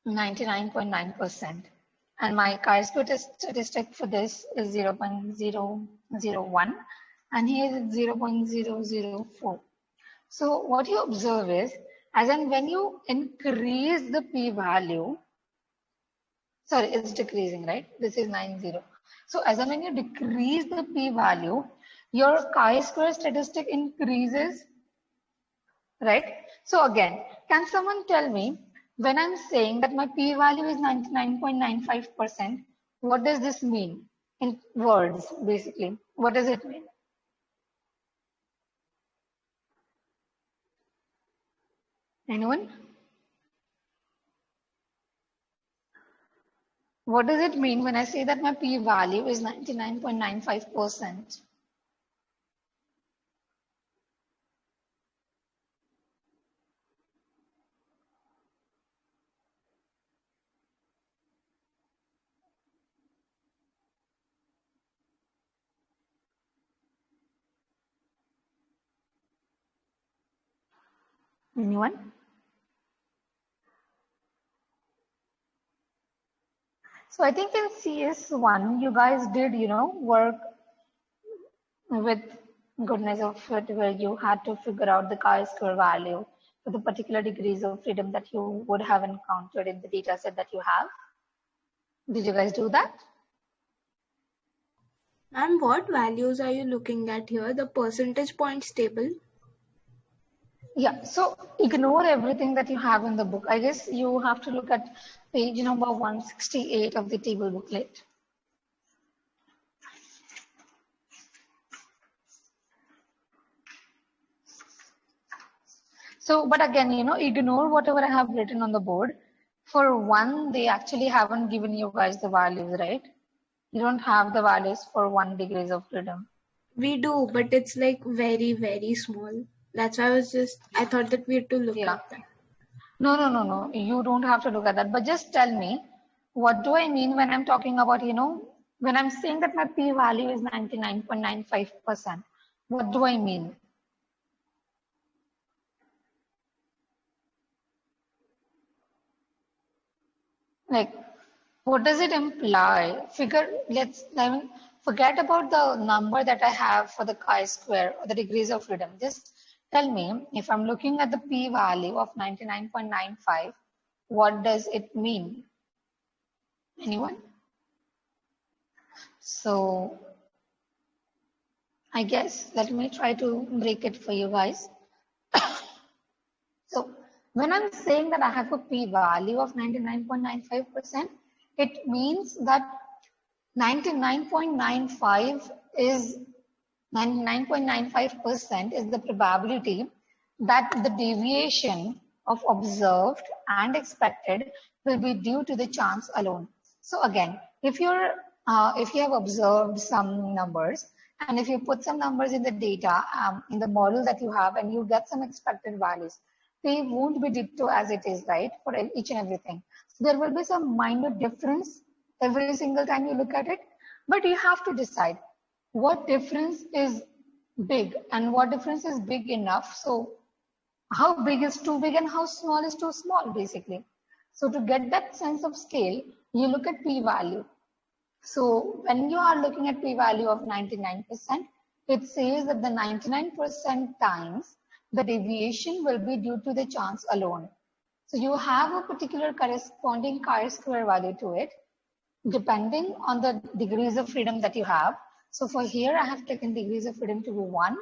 99.9%, and my chi-square statistic for this is 0.001, and here is 0.004. So what you observe is, as in when you increase the p-value, sorry, it's decreasing, right? This is 90. So as in when you decrease the p-value, your chi-square statistic increases, right? So again, can someone tell me, when I'm saying that my p-value is 99.95%, what does this mean in words, basically? What does it mean? Anyone? What does it mean when I say that my p-value is 99.95%? Anyone? So I think in CS1, you guys did, you know, work with goodness of it, where you had to figure out the chi-square value for the particular degrees of freedom that you would have encountered in the data set that you have. Did you guys do that? And what values are you looking at here? The percentage points table? Yeah, so ignore everything that you have in the book. I guess you have to look at page number 168 of the table booklet. So, but again, you know, ignore whatever I have written on the board. For one, they actually haven't given you guys the values, right? You don't have the values for 1 degrees of freedom. We do, but it's like very, very small. That's why I thought that we had to look at that. No. You don't have to look at that. But just tell me, what do I mean when I'm talking about, you know, when I'm saying that my p-value is 99.95%? What do I mean? Like, what does it imply? Forget about the number that I have for the chi-square or the degrees of freedom. Just tell me, if I'm looking at the p-value of 99.95, what does it mean? Anyone? So I guess let me try to break it for you guys. So when I'm saying that I have a p-value of 99.95%, it means that 99.95 is 99.95% is the probability that the deviation of observed and expected will be due to the chance alone. So again, if you have observed some numbers, and if you put some numbers in the data in the model that you have, and you get some expected values, they won't be ditto as it is, right, for each and everything. So there will be some minor difference every single time you look at it, but you have to decide what difference is big and what difference is big enough. So how big is too big and how small is too small, basically. So to get that sense of scale, you look at p-value. So when you are looking at p-value of 99%, it says that the 99% times the deviation will be due to the chance alone. So you have a particular corresponding chi-square value to it, depending on the degrees of freedom that you have. So for here, I have taken degrees of freedom to be 1,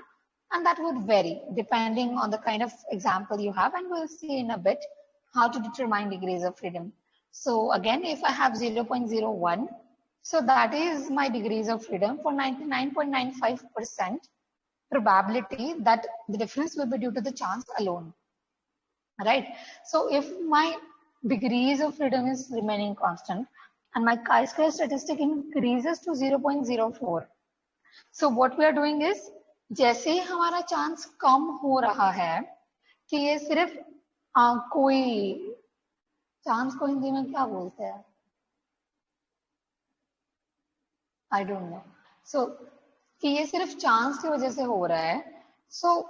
and that would vary depending on the kind of example you have, and we'll see in a bit how to determine degrees of freedom. So again, if I have 0.01, so that is my degrees of freedom for 99.95% probability that the difference will be due to the chance alone, right? So if my degrees of freedom is remaining constant and my chi-square statistic increases to 0.04, so what we are doing is, जैसे ही हमारा chance कम हो रहा है कि ये सिर्फ कोई chance को हिंदी में क्या बोलते हैं, I don't know. So कि ये सिर्फ चांस की वजह से हो रहा है. So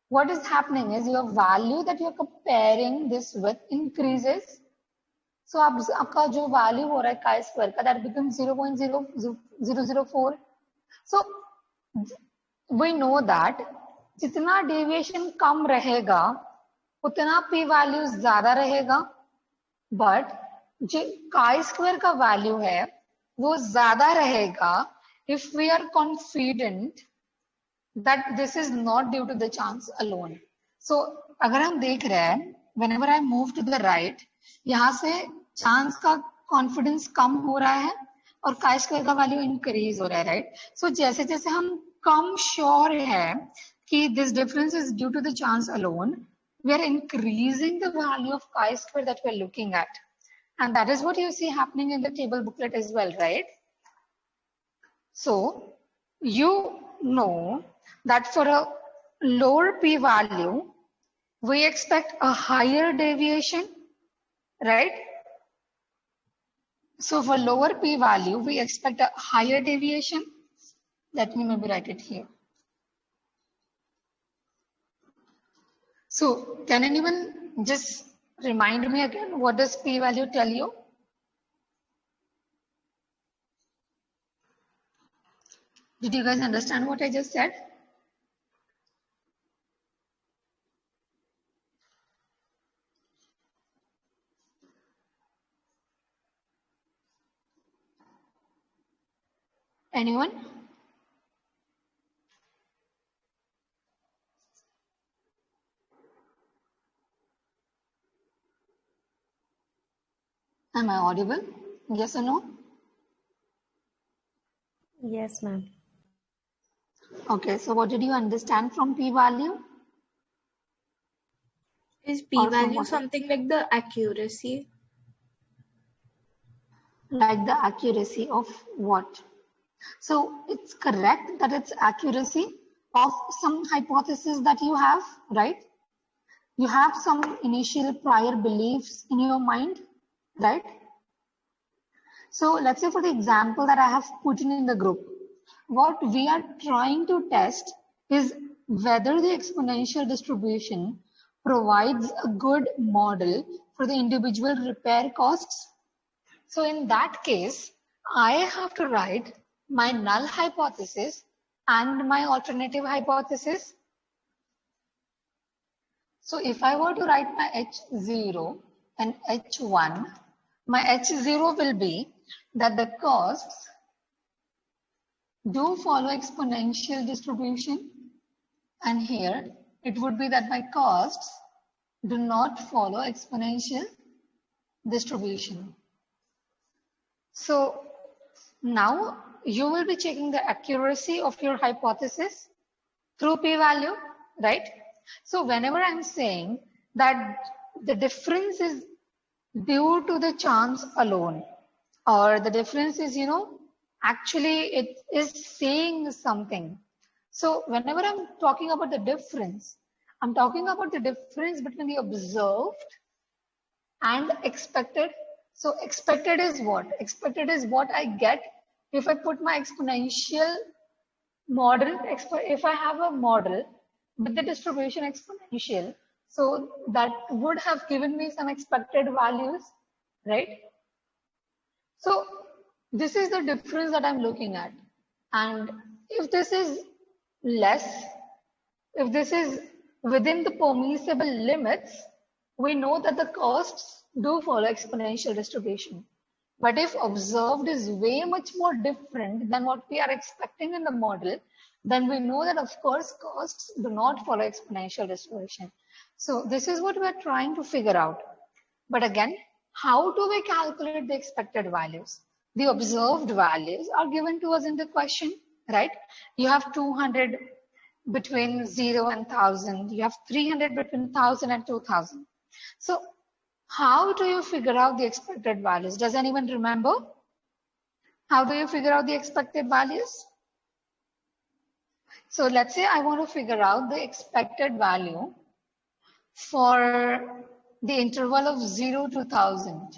what is happening is your value that you are comparing this with increases. So आपका जो value हो रहा है chi-square का, that becomes 0.0004. So we know that जितना deviation कम रहेगा उतना p value ज्यादा रहेगा, but जो chi-square का value है वो ज्यादा रहेगा if we are confident that this is not due to the chance alone. So अगर हम देख रहे हैं whenever I move to the right, यहाँ से chance का confidence कम हो रहा है और chi-square का value increase हो रहा है, right? So जैसे जैसे हम कम sure है कि this difference is due to the chance alone, we are increasing the value of chi-square that we are looking at. And that is what you see happening in the table booklet as well, right? So you know that for a lower p-value, we expect a higher deviation, right? So for lower p-value, we expect a higher deviation. Let me maybe write it here. So can anyone just remind me again, what does p-value tell you? Did you guys understand what I just said? Anyone? Am I audible? Yes or no? Yes, ma'am. Okay, so what did you understand from p-value? Is Or from p-value what? something like the accuracy? Like the accuracy of what? So it's correct that it's accuracy of some hypothesis that you have, right? You have some initial prior beliefs in your mind, right? So let's say for the example that I have put in the group, what we are trying to test is whether the exponential distribution provides a good model for the individual repair costs. So in that case, I have to write my null hypothesis and my alternative hypothesis. So if I were to write my H0 and H1, my H0 will be that the costs do follow exponential distribution, and here it would be that my costs do not follow exponential distribution. So now you will be checking the accuracy of your hypothesis through p-value, right? So whenever I'm saying that the difference is due to the chance alone, or the difference is, actually it is saying something. So whenever I'm talking about the difference, I'm talking about the difference between the observed and expected. So expected is what? Expected is what I get if I put my exponential model, if I have a model with the distribution exponential, so that would have given me some expected values, right? So this is the difference that I'm looking at. And if this is less. If this is within the permissible limits, we know that the costs do follow exponential distribution. But if observed is way much more different than what we are expecting in the model, then we know that of course costs do not follow exponential distribution. So this is what we are trying to figure out. But again, how do we calculate the expected values? The observed values are given to us in the question, right? You have 200 between 0 and 1000. You have 300 between 1000 and 2000. So how do you figure out the expected values? Does anyone remember? How do you figure out the expected values? So let's say I want to figure out the expected value for the interval of 0 to 1000.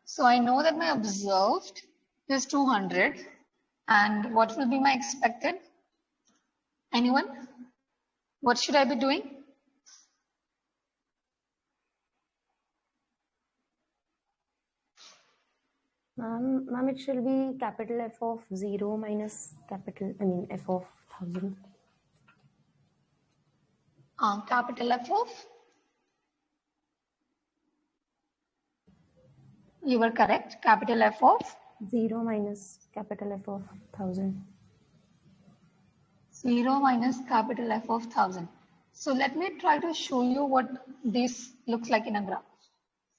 So I know that my observed is 200. And what will be my expected? Anyone? What should I be doing? Ma'am, it should be capital F of 0 minus F of 1000. Capital F of? You were correct. Capital F of? 0 minus capital F of 1000. 0 minus capital F of 1000. So let me try to show you what this looks like in a graph.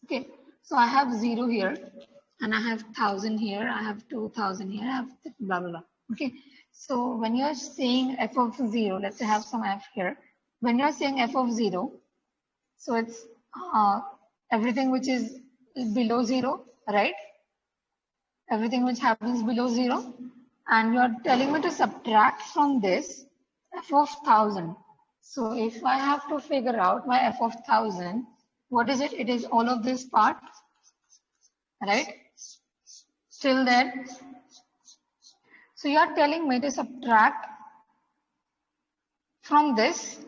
Okay, so I have 0 here, and I have 1000 here, I have 2000 here, I have blah, blah, blah. Okay, so when you're saying F of 0, let's say I have some F here. When you're saying F of 0, so it's everything which is below 0, right? Everything which happens below 0. And you're telling me to subtract from this F of 1000. So if I have to figure out my F of 1000, what is it? It is all of this part, right? Still there. So you are telling me to subtract from this.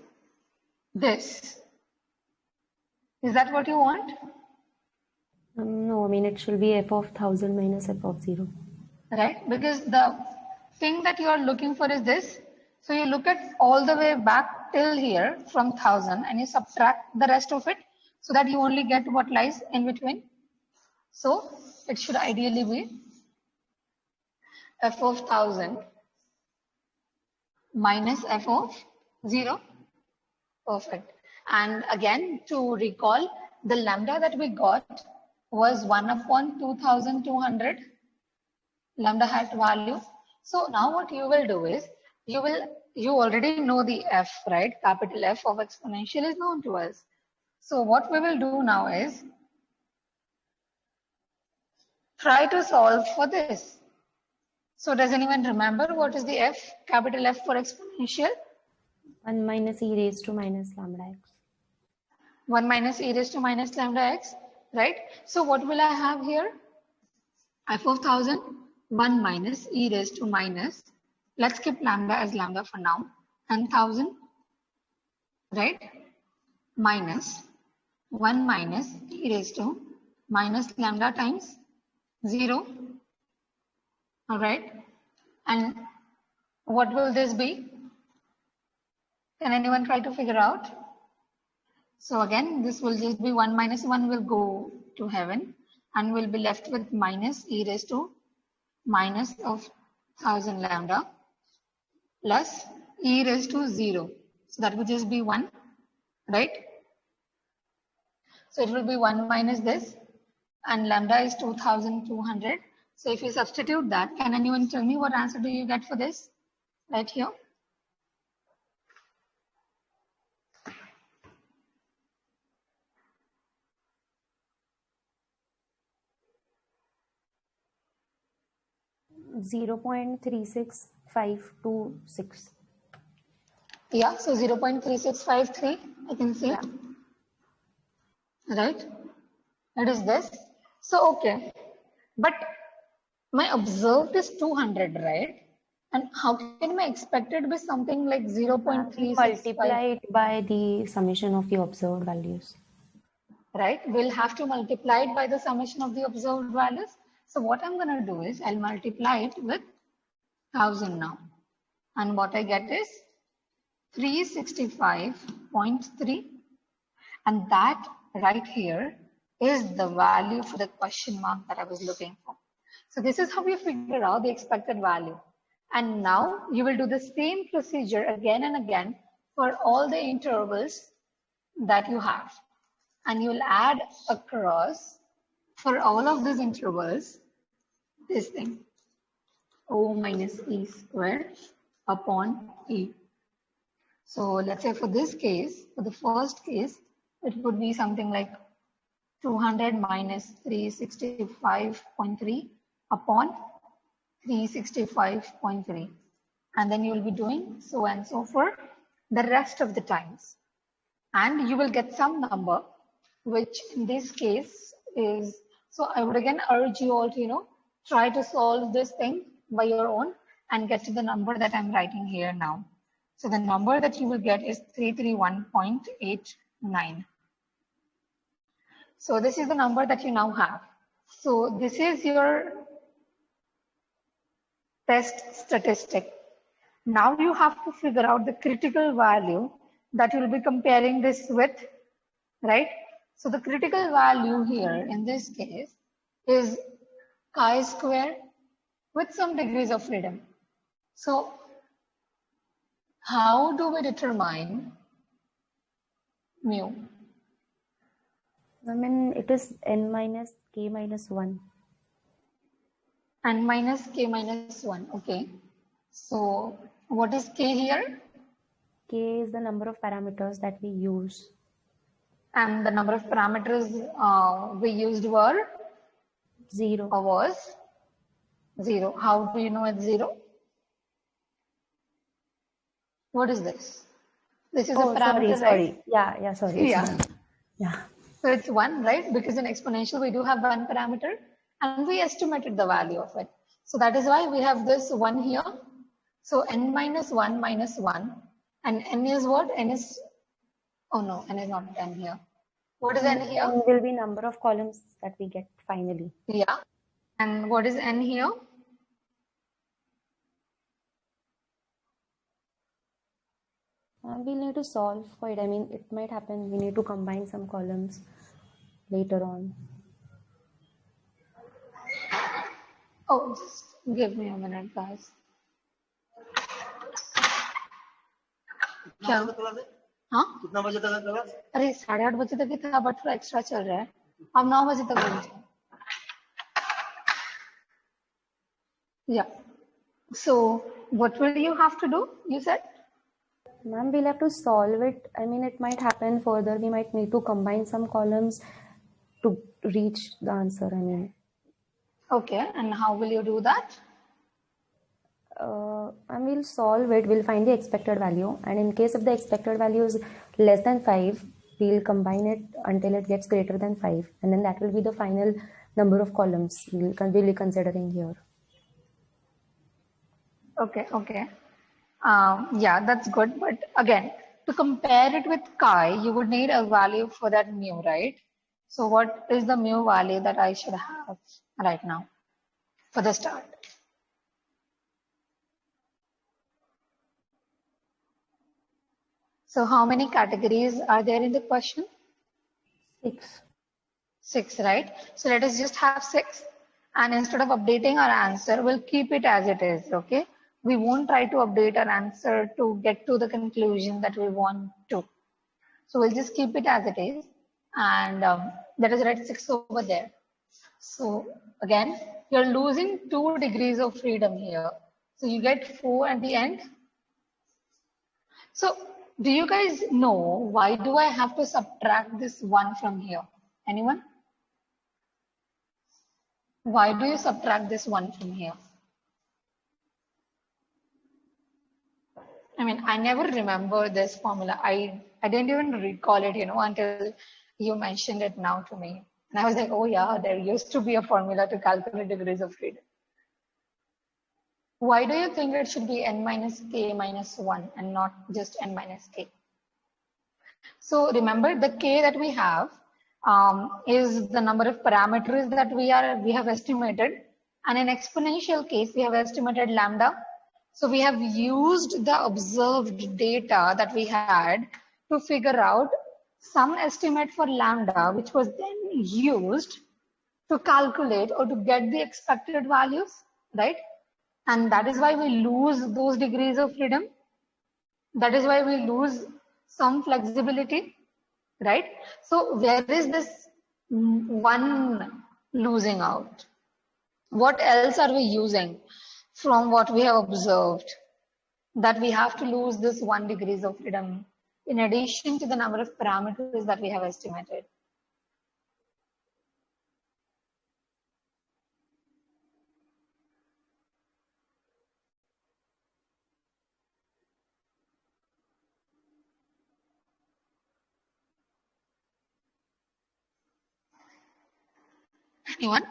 Is that what you want? No, it should be F of 1000 minus F of 0. Right, because the thing that you are looking for is this. So you look at all the way back till here from 1000 and you subtract the rest of it so that you only get what lies in between. So it should ideally be F of 1000 minus F of 0. Perfect. And again, to recall, the lambda that we got was 1 upon 2200 lambda hat value. So now what you will do is, you already know the F, right? Capital F of exponential is known to us. So what we will do now is try to solve for this. So does anyone remember what is the F, capital F for exponential? 1 minus e raised to minus lambda x. 1 minus e raised to minus lambda x, right? So what will I have here? F of 1000, 1 minus e raised to minus, let's keep lambda as lambda for now, and 1000, right? Minus 1 minus e raised to minus lambda times 0. All right. And what will this be? Can anyone try to figure out? So again, this will just be 1 minus 1 will go to heaven and we'll be left with minus e raised to minus of 1000 lambda plus e raised to 0. So that would just be 1, right? So it will be 1 minus this, and lambda is 2200. So if you substitute that, can anyone tell me what answer do you get for this right here? .36526. Yeah, so 0.3653, I can see. Yeah. Right? It is this. So, okay. But my observed is 200, right? And how can my expected be something like 0.365? Multiply it by the summation of the observed values. Right? We'll have to multiply it by the summation of the observed values. So what I'm going to do is I'll multiply it with 1000 now. And what I get is 365.3. And that right here is the value for the question mark that I was looking for. So this is how you figure out the expected value. And now you will do the same procedure again and again for all the intervals that you have. And you will add across for all of these intervals this thing, O minus E squared upon E. So let's say for this case, for the first case, it would be something like 200 minus 365.3 upon 365.3. And then you will be doing so and so for the rest of the times. And you will get some number, which in this case is, so I would again urge you all to, try to solve this thing by your own and get to the number that I'm writing here now. So the number that you will get is 331.89. So this is the number that you now have. So this is your test statistic. Now you have to figure out the critical value that you will be comparing this with, right? So the critical value here in this case is chi-square with some degrees of freedom. So how do we determine mu? I mean, it is n minus k minus 1. N minus k minus 1, okay. So what is k here? K is the number of parameters that we use. And the number of parameters we used were? 0. Or was? 0. How do you know it's 0? What is this? This is a parameter, sorry. right? Yeah, sorry. Yeah. Yeah. So it's 1, right? Because in exponential, we do have one parameter and we estimated the value of it. So that is why we have this 1 here. So n minus 1 minus 1. And n is what? N is, oh no, n is not n here. What is n here? N will be number of columns that we get finally. Yeah. And what is n here? We'll need to solve for it. I mean, it might happen. We need to combine some columns later on. Oh, just give me a minute, guys. क्या हाँ कितना बजे तक class? अरे 8:30 बजे तक ही था, but थोड़ा एक्स्ट्रा चल रहा है. अब 9 बजे तक बोलते हैं. Yeah. So what will you have to do? You said? Ma'am, we'll have to solve it. I mean, it might happen further. We might need to combine some columns to reach the answer. I mean. Okay. And how will you do that? And we'll solve it. We'll find the expected value. And in case if the expected value is less than 5, we'll combine it until it gets greater than 5. And then that will be the final number of columns we'll be considering here. Okay. Yeah, that's good. But again, to compare it with chi, you would need a value for that mu, right? So what is the mu value that I should have right now for the start? So how many categories are there in the question? 6. 6, right? So let us just have 6. And instead of updating our answer, we'll keep it as it is, okay? We won't try to update our answer to get to the conclusion that we want to. So we'll just keep it as it is. And let us write 6 over there. So again, you're losing 2 degrees of freedom here. So you get 4 at the end. So do you guys know why do I have to subtract this 1 from here? Anyone? Why do you subtract this 1 from here? I mean, I never remember this formula. I didn't even recall it, until you mentioned it now to me. And I was like, oh yeah, there used to be a formula to calculate degrees of freedom. Why do you think it should be n minus k minus 1 and not just n minus k? So remember, the k that we have is the number of parameters that we have estimated. And in exponential case, we have estimated lambda So we have used the observed data that we had to figure out some estimate for lambda, which was then used to calculate or to get the expected values, right? And that is why we lose those degrees of freedom. That is why we lose some flexibility, right? So where is this one losing out? What else are we using from what we have observed that we have to lose this 1 degrees of freedom in addition to the number of parameters that we have estimated? Anyone?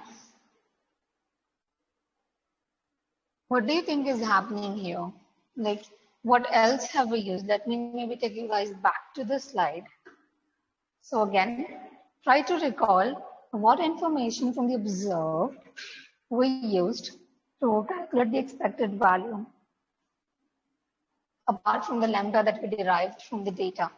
What do you think is happening here? Like, what else have we used? Let me maybe take you guys back to the slide. So again, try to recall what information from the observed we used to calculate the expected value, apart from the lambda that we derived from the data.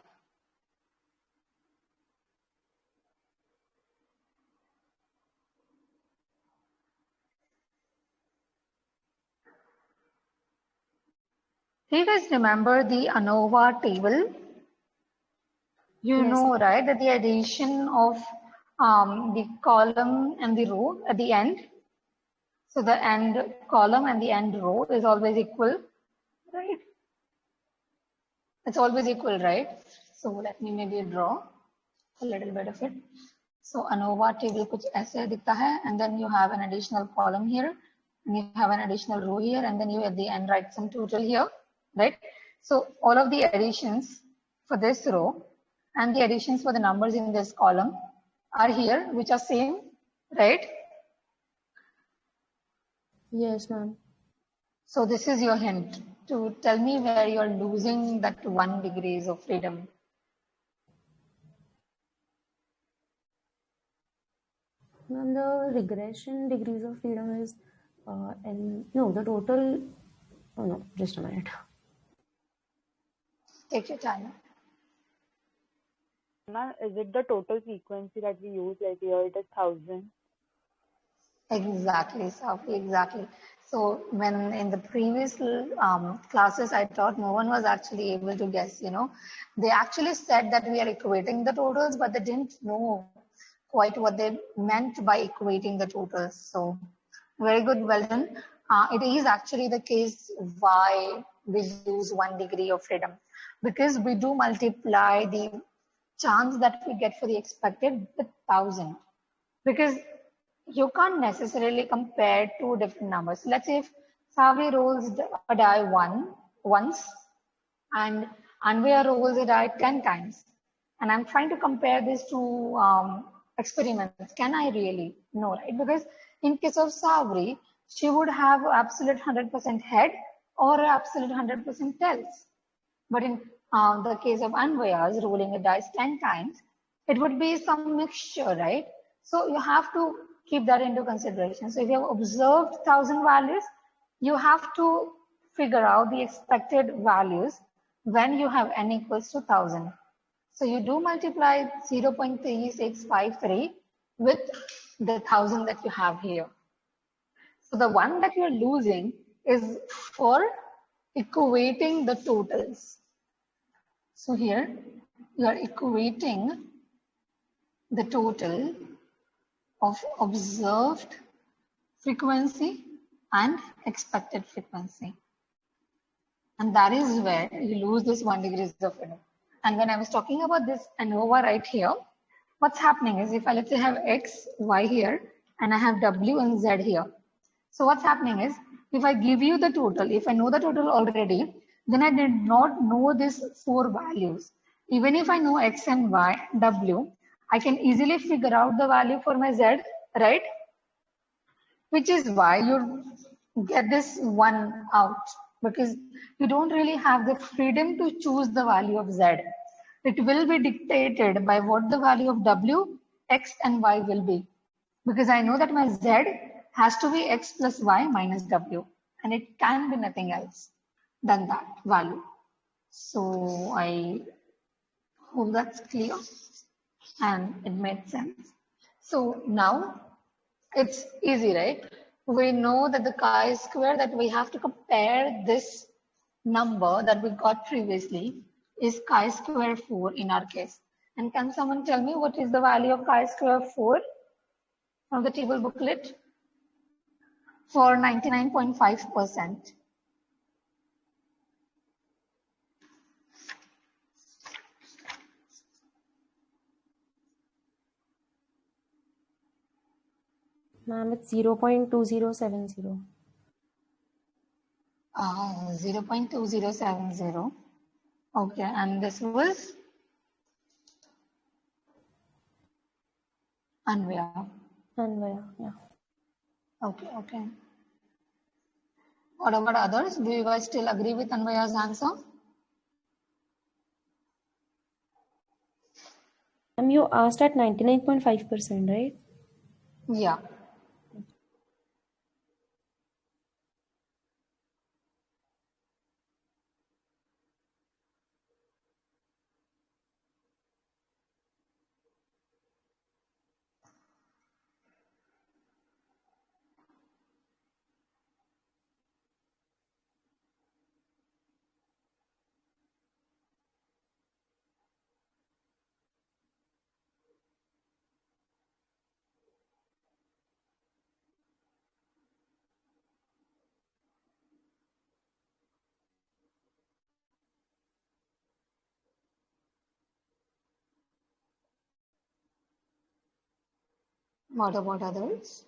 Do you guys remember the ANOVA table? You know, right, that the addition of the column and the row at the end. So the end column and the end row is always equal, right? It's always equal, right? So let me maybe draw a little bit of it. So ANOVA table kuch aise dikhta hai, and then you have an additional column here, and you have an additional row here, and then you at the end write some total here, right? So all of the additions for this row and the additions for the numbers in this column are here, which are same, right? Yes, ma'am. So this is your hint to tell me where you're losing that 1 degrees of freedom. Ma'am, the regression degrees of freedom is the total. Oh no, just a minute. Take your time. Ma'am, is it the total frequency that we use? Like here it is 1000. Exactly, Safi, exactly. So when in the previous classes I taught, no one was actually able to guess, you know. They actually said that we are equating the totals, but they didn't know quite what they meant by equating the totals. So very good, well done. It is actually the case why we use 1 degree of freedom, because we do multiply the chance that we get for the expected with 1000, because you can't necessarily compare two different numbers. Let's say if Savi rolls a die once and Anvaya rolls a die 10 times, and I'm trying to compare these two experiments. Can I really? No, right? Because in case of Savri, she would have absolute 100% head or absolute 100% tails. But in the case of Anvaya's rolling a dice 10 times, it would be some mixture, right? So you have to keep that into consideration. So if you have observed 1000 values, you have to figure out the expected values when you have n equals to 1000. So you do multiply 0.3653 with the 1000 that you have here. So the one that you're losing is for equating the totals. So here you are equating the total of observed frequency and expected frequency. And that is where you lose this 1 degrees of freedom. And when I was talking about this ANOVA right here, what's happening is if I let's say have X, Y here, and I have W and Z here. So what's happening is if I give you the total, if I know the total already, then I did not know these 4 values. Even if I know X and Y, W, I can easily figure out the value for my Z, right? Which is why you get this one out, because you don't really have the freedom to choose the value of Z. It will be dictated by what the value of W, X and Y will be. Because I know that my Z has to be X plus Y minus W. and it can be nothing else than that value. So I hope that's clear and it made sense. So now it's easy, right? We know that the chi-square that we have to compare this number that we got previously is chi-square 4 in our case. And can someone tell me what is the value of chi-square 4 from the table booklet for 99.5%? Ma'am, it's 0.2070. 0.2070. Okay, and this was Anvaya. Anvaya, yeah. Okay. What about others? Do you guys still agree with Anvaya's answer? You asked at 99.5%, right? Yeah. What about others?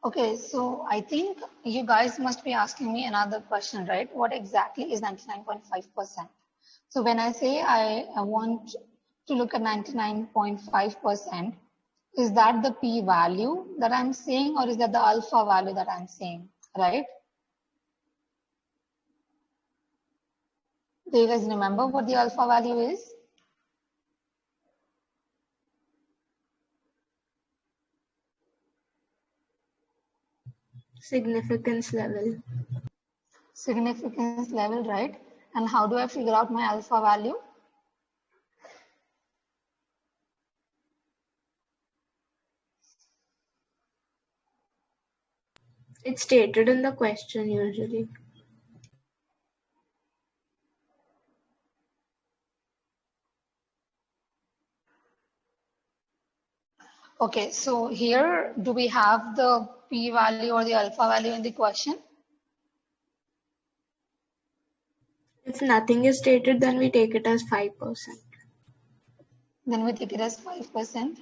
Okay, so I think you guys must be asking me another question, right? What exactly is 99.5%? So when I say I want to look at 99.5%, is that the p-value that I'm saying, or is that the alpha value that I'm saying, right? Do you guys remember what the alpha value is? Significance level. Significance level, right? And how do I figure out my alpha value? It's stated in the question usually. Okay, so here, do we have the p-value or the alpha value in the question? If nothing is stated, then we take it as 5%. Then we take it as 5%.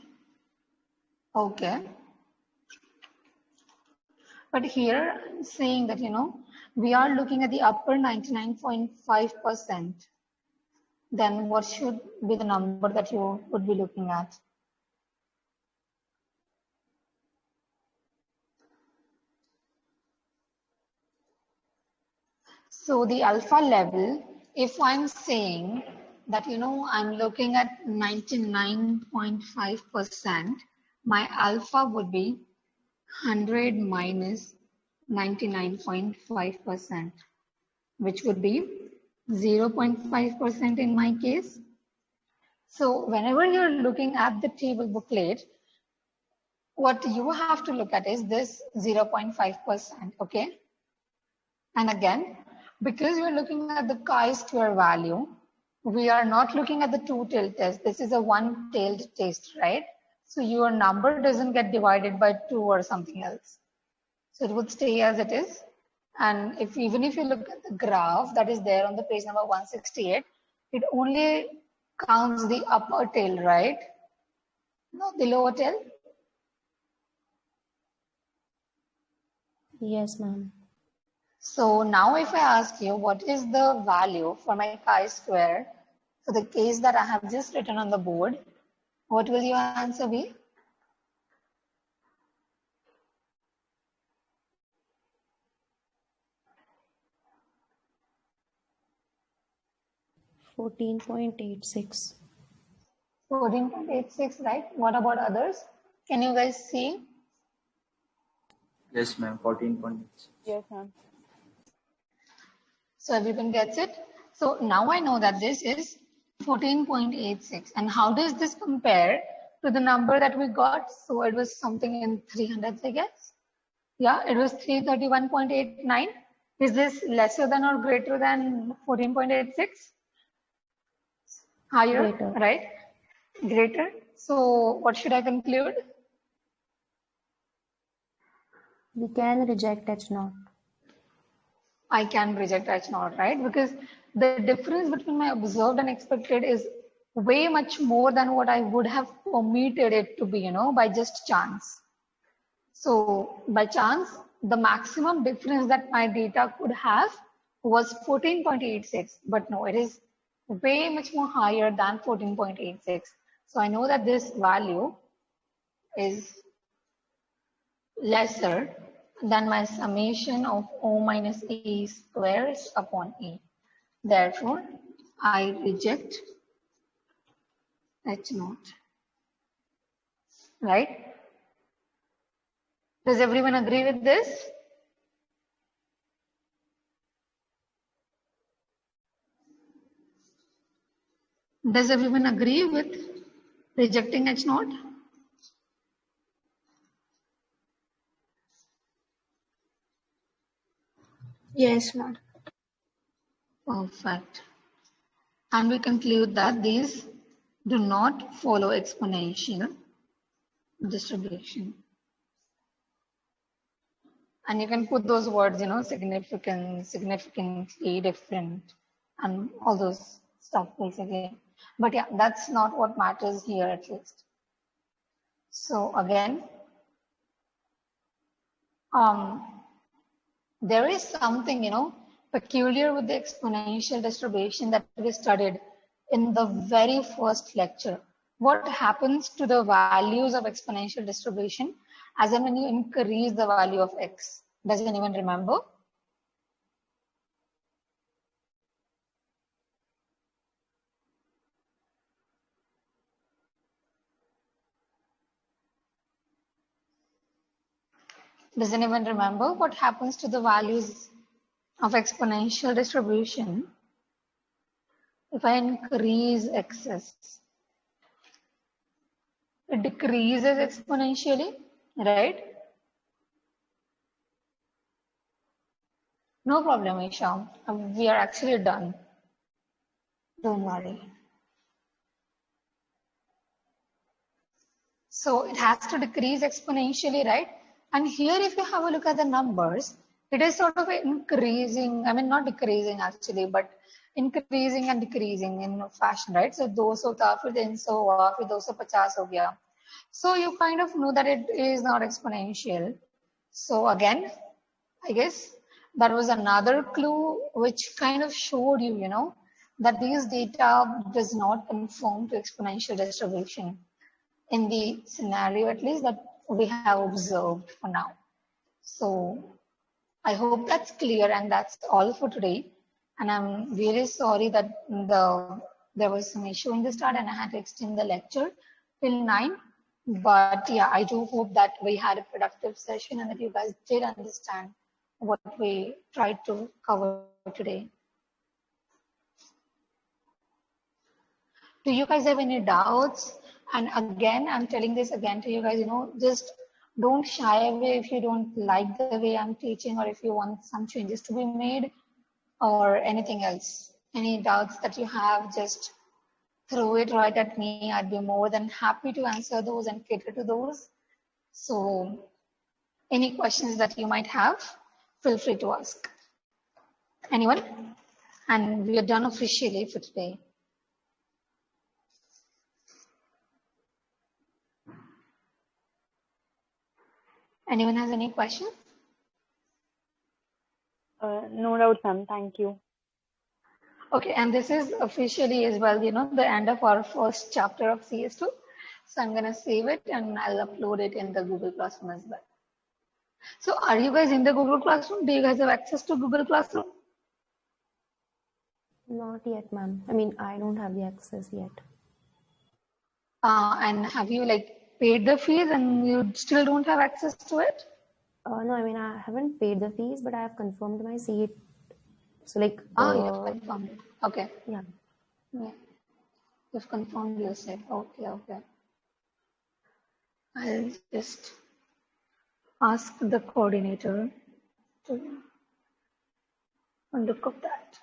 Okay. But here, I'm saying that, we are looking at the upper 99.5%. Then what should be the number that you would be looking at? So the alpha level, if I'm saying that, I'm looking at 99.5%, my alpha would be 100 minus 99.5%, which would be 0.5% in my case. So whenever you're looking at the table booklet, what you have to look at is this 0.5%, okay? And again, because we're looking at the chi-square value, we are not looking at the two-tailed test. This is a one-tailed test, right? So your number doesn't get divided by 2 or something else. So it would stay as it is. And even if you look at the graph that is there on the page number 168, it only counts the upper tail, right? Not the lower tail. Yes, ma'am. So now if I ask you what is the value for my chi-square for the case that I have just written on the board, What will your answer be? $14.86. 14.86, right? What about others? Can you guys see? Yes, ma'am. 14.8. Yes, ma'am. So everyone gets it. So now I know that this is 14.86. And how does this compare to the number that we got? So it was something in 300s, I guess. Yeah, it was 331.89. Is this lesser than or greater than 14.86? Higher, Greater. right? Greater. So what should I conclude? We can reject H0. I can reject H0, right? Because the difference between my observed and expected is way much more than what I would have permitted it to be, you know, by just chance. So by chance, the maximum difference that my data could have was 14.86, but no, it is way much more higher than 14.86. So I know that this value is lesser than my summation of O minus E squares upon E. Therefore, I reject H0, right? Does everyone agree with this? Does everyone agree with rejecting H0? Yes, ma'am. Perfect. And we conclude that these do not follow exponential distribution. And you can put those words, you know, significant, significantly different, and all those stuff basically. But yeah, that's not what matters here at least. So again, there is something, you know, peculiar with the exponential distribution that we studied in the very first lecture. What happens to the values of exponential distribution as in when you increase the value of x? Does anyone remember? Does anyone remember what happens to the values of exponential distribution if I increase x's? It decreases exponentially, right? No problem, Isha. We are actually done. Don't worry. So it has to decrease exponentially, right? And here, if you have a look at the numbers, it is sort of increasing, I mean, not decreasing actually, but increasing and decreasing in fashion, right? So 200 था, फिर 300 हुआ, फिर 250 हो गया. So you kind of know that it is not exponential. So again, I guess that was another clue which kind of showed you, you know, that these data does not conform to exponential distribution in the scenario at least that we have observed for now. So I hope that's clear, and that's all for today. And I'm really sorry that there was some issue in the start and I had to extend the lecture till 9. But yeah, I do hope that we had a productive session and that you guys did understand what we tried to cover today. Do you guys have any doubts? And again, I'm telling this again to you guys, you know, just don't shy away if you don't like the way I'm teaching or if you want some changes to be made or anything else. Any doubts that you have, just throw it right at me. I'd be more than happy to answer those and cater to those. So any questions that you might have, feel free to ask. Anyone? And we are done officially for today. Anyone has any questions? No doubt, ma'am. Thank you. Okay, and this is officially as well, you know, the end of our first chapter of CS2. So I'm gonna save it and I'll upload it in the Google Classroom as well. So are you guys in the Google Classroom? Do you guys have access to Google Classroom? Not yet, ma'am. I mean, I don't have the access yet. And have you like paid the fees and you still don't have access to it? No, I mean, I haven't paid the fees, but I have confirmed my seat. So, like, You have confirmed it. Okay. yeah. Yeah. You've confirmed your set. Okay, okay. I'll just ask the coordinator to look up that.